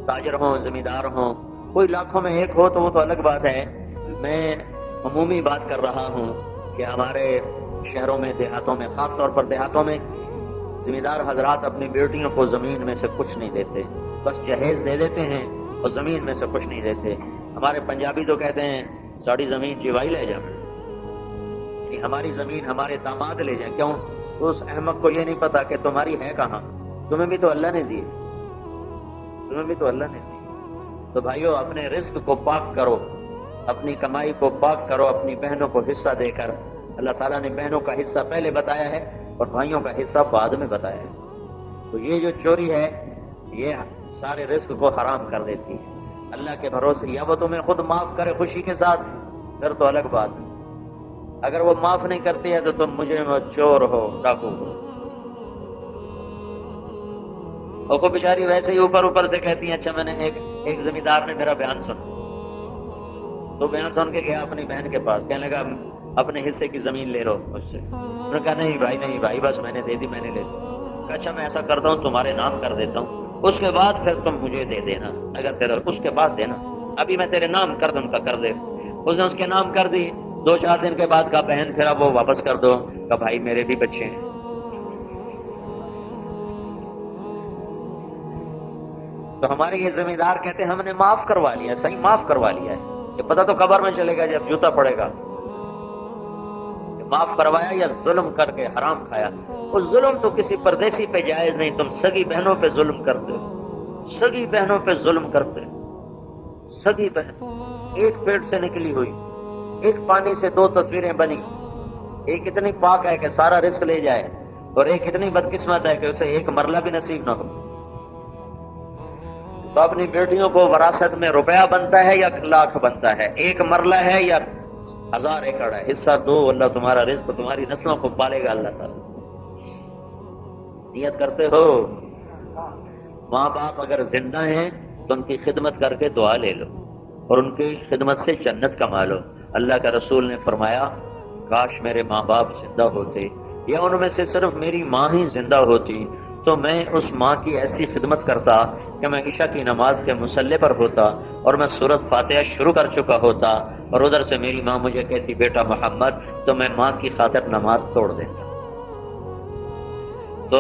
Speaker 2: تاجر ہوں، زمیندار ہوں، کوئی لاکھوں میں ایک ہو تو وہ تو الگ بات ہے. میں عمومی بات کر رہا ہوں کہ ہمارے شہروں میں، دیہاتوں میں، خاص طور پر دیہاتوں میں زمیندار حضرات اپنی بیٹیوں کو زمین میں سے کچھ نہیں دیتے، بس جہیز دے دیتے ہیں اور زمین میں سے کچھ نہیں دیتے. ہمارے پنجابی تو کہتے ہیں ساڑی زمین چوائی لے جا، کہ ہماری زمین ہمارے داماد لے جائیں. کیوں؟ تو اس احمق کو یہ نہیں پتا کہ تمہاری ہے کہاں، تمہیں بھی تو اللہ نے دی. تو بھائیو اپنے رزق کو پاک کرو، اپنی کمائی کو پاک کرو، اپنی بہنوں کو حصہ دے کر. اللہ تعالیٰ نے بہنوں کا حصہ پہلے بتایا ہے اور بھائیوں کا حصہ بعد میں بتایا ہے. تو یہ جو چوری ہے یہ سارے رزق کو حرام کر دیتی ہے. اللہ کے بھروسے یا وہ تمہیں خود معاف کرے خوشی کے ساتھ، پھر تو الگ بات ہے. اگر وہ معاف نہیں کرتی ہے تو تم مجھے چور ہو، ڈاکو ہو۔ اور کو بیچاری ویسے ہی اوپر اوپر سے کہتی ہیں اچھا میں نے ایک زمیندار نے میرا بیان سنا، تو بیان سن کے گیا اپنی بہن کے پاس، کہنے لگا اپنے حصے کی زمین لے لو مجھ سے۔ انہوں نے کہا نہیں بھائی بس میں نے دے دی، میں نے لے لی۔ کہا اچھا میں ایسا کرتا ہوں تمہارے نام کر دیتا ہوں، اس کے بعد پھر تم مجھے دے دینا، اگر تیرا اس کے بعد دینا، ابھی میں تیرے نام کر دوں کا کر دے۔ اس نے اس کے نام کر دی، 2-4 دن کے بعد کہا بہن پھر اب وہ واپس کر دو۔ کہا بھائی میرے بھی بچے ہیں۔ تو ہمارے یہ زمیندار کہتے ہیں ہم نے معاف کروا لیا، صحیح معاف کروا لیا ہے، یہ پتہ تو قبر میں چلے گا جب جوتا پڑے گا، معاف کروایا یا ظلم کر کے حرام کھایا۔ وہ ظلم تو کسی پردیسی پہ جائز نہیں، تم سگی بہنوں پہ ظلم کرتے ہو، سگی بہنوں پہ ظلم کرتے ہو۔ سگی بہن ایک پیٹ سے نکلی ہوئی، ایک پانی سے 2 تصویریں بنی، ایک اتنی پاک ہے کہ سارا رزق لے جائے، اور ایک اتنی بدقسمت ہے کہ اسے ایک مرلہ بھی نصیب نہ ہو۔ تو اپنی بیٹیوں کو وراثت میں روپیہ بنتا ہے یا لاکھ بنتا ہے، ایک مرلہ ہے یا 1000 ایکڑ ہے، حصہ دو، اللہ تمہارا رزق تمہاری نسلوں کو پالے گا اللہ تعالیٰ۔ نیت کرتے ہو؟ ماں باپ اگر زندہ ہیں تو ان کی خدمت کر کے دعا لے لو، اور ان کی خدمت سے جنت کما لو۔ اللہ کا رسول نے فرمایا کاش میرے ماں باپ زندہ ہوتے، یا ان میں سے صرف میری ماں ہی زندہ ہوتی، تو میں اس ماں کی ایسی خدمت کرتا کہ میں عشاء کی نماز کے مصلی پر ہوتا اور میں سورۃ فاتحہ شروع کر چکا ہوتا، اور ادھر سے میری ماں مجھے کہتی بیٹا محمد، تو میں ماں کی خاطر نماز توڑ دیتا۔ تو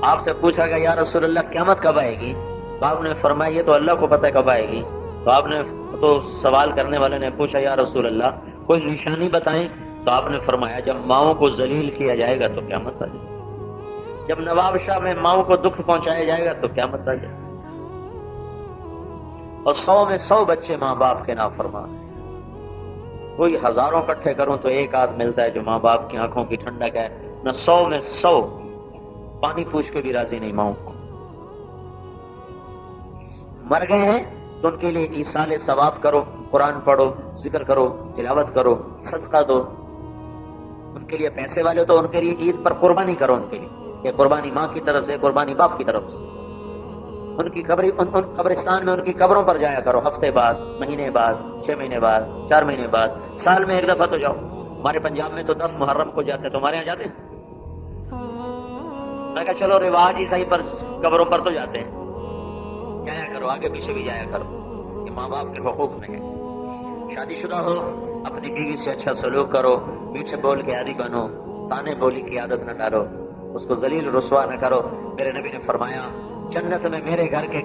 Speaker 2: آپ سے پوچھا گیا یا رسول اللہ قیامت کب آئے گی؟ تو آپ نے فرمایا یہ تو اللہ کو پتہ ہے کب آئے گی۔ تو آپ نے تو سوال کرنے والے نے پوچھا یا رسول اللہ کوئی نشانی بتائیں؟ تو آپ نے فرمایا جب ماؤں کو ذلیل کیا جائے گا تو قیامت آ جائے گی، جب نواب شاہ میں ماؤں کو دکھ پہنچایا جائے گا تو قیامت آ جائے گی، اور 100 میں 100 بچے ماں باپ کے نافرمان ہیں۔ کوئی ہزاروں اکٹھے کروں تو ایک آدھ ملتا ہے جو ماں باپ کی آنکھوں کی ٹھنڈک ہے، نہ 100 میں 100 پانی پوچھ کے بھی راضی نہیں ماؤں کو۔ مر گئے ہیں تو ان کے لیے ایصال ثواب کرو، قرآن پڑھو، ذکر کرو، تلاوت کرو، صدقہ دو۔ ان کے لیے پیسے والے تو ان کے لیے عید پر قربانی کرو، ان کے لیے کہ قربانی ماں کی طرف سے، قربانی باپ کی طرف سے۔ ان کی قبرستان میں ان کی قبروں پر جایا کرو، ہفتے بعد، مہینے بعد، 6 مہینے بعد، 4 مہینے بعد، سال میں ایک دفعہ تو جاؤ۔ ہمارے پنجاب میں تو 10 محرم کو جاتے، تمہارے یہاں جاتے ہیں؟ میں کہا چلو رواج ہی صحیح، پر قبروں پر تو جاتے ہیں، جایا کرو، آگے پیچھے بھی جایا کرو، یہ ماں باپ کے حقوق میں ہے۔ شادی شدہ ہو اپنی بیوی سے اچھا سلوک کرو، میٹھے بول کے عادی بنو، تانے بولی کی عادت نہ ڈالو، اس کو ذلیل رسوا نہ کرو۔ میرے نبی نے فرمایا جنت میں میرے گھر کے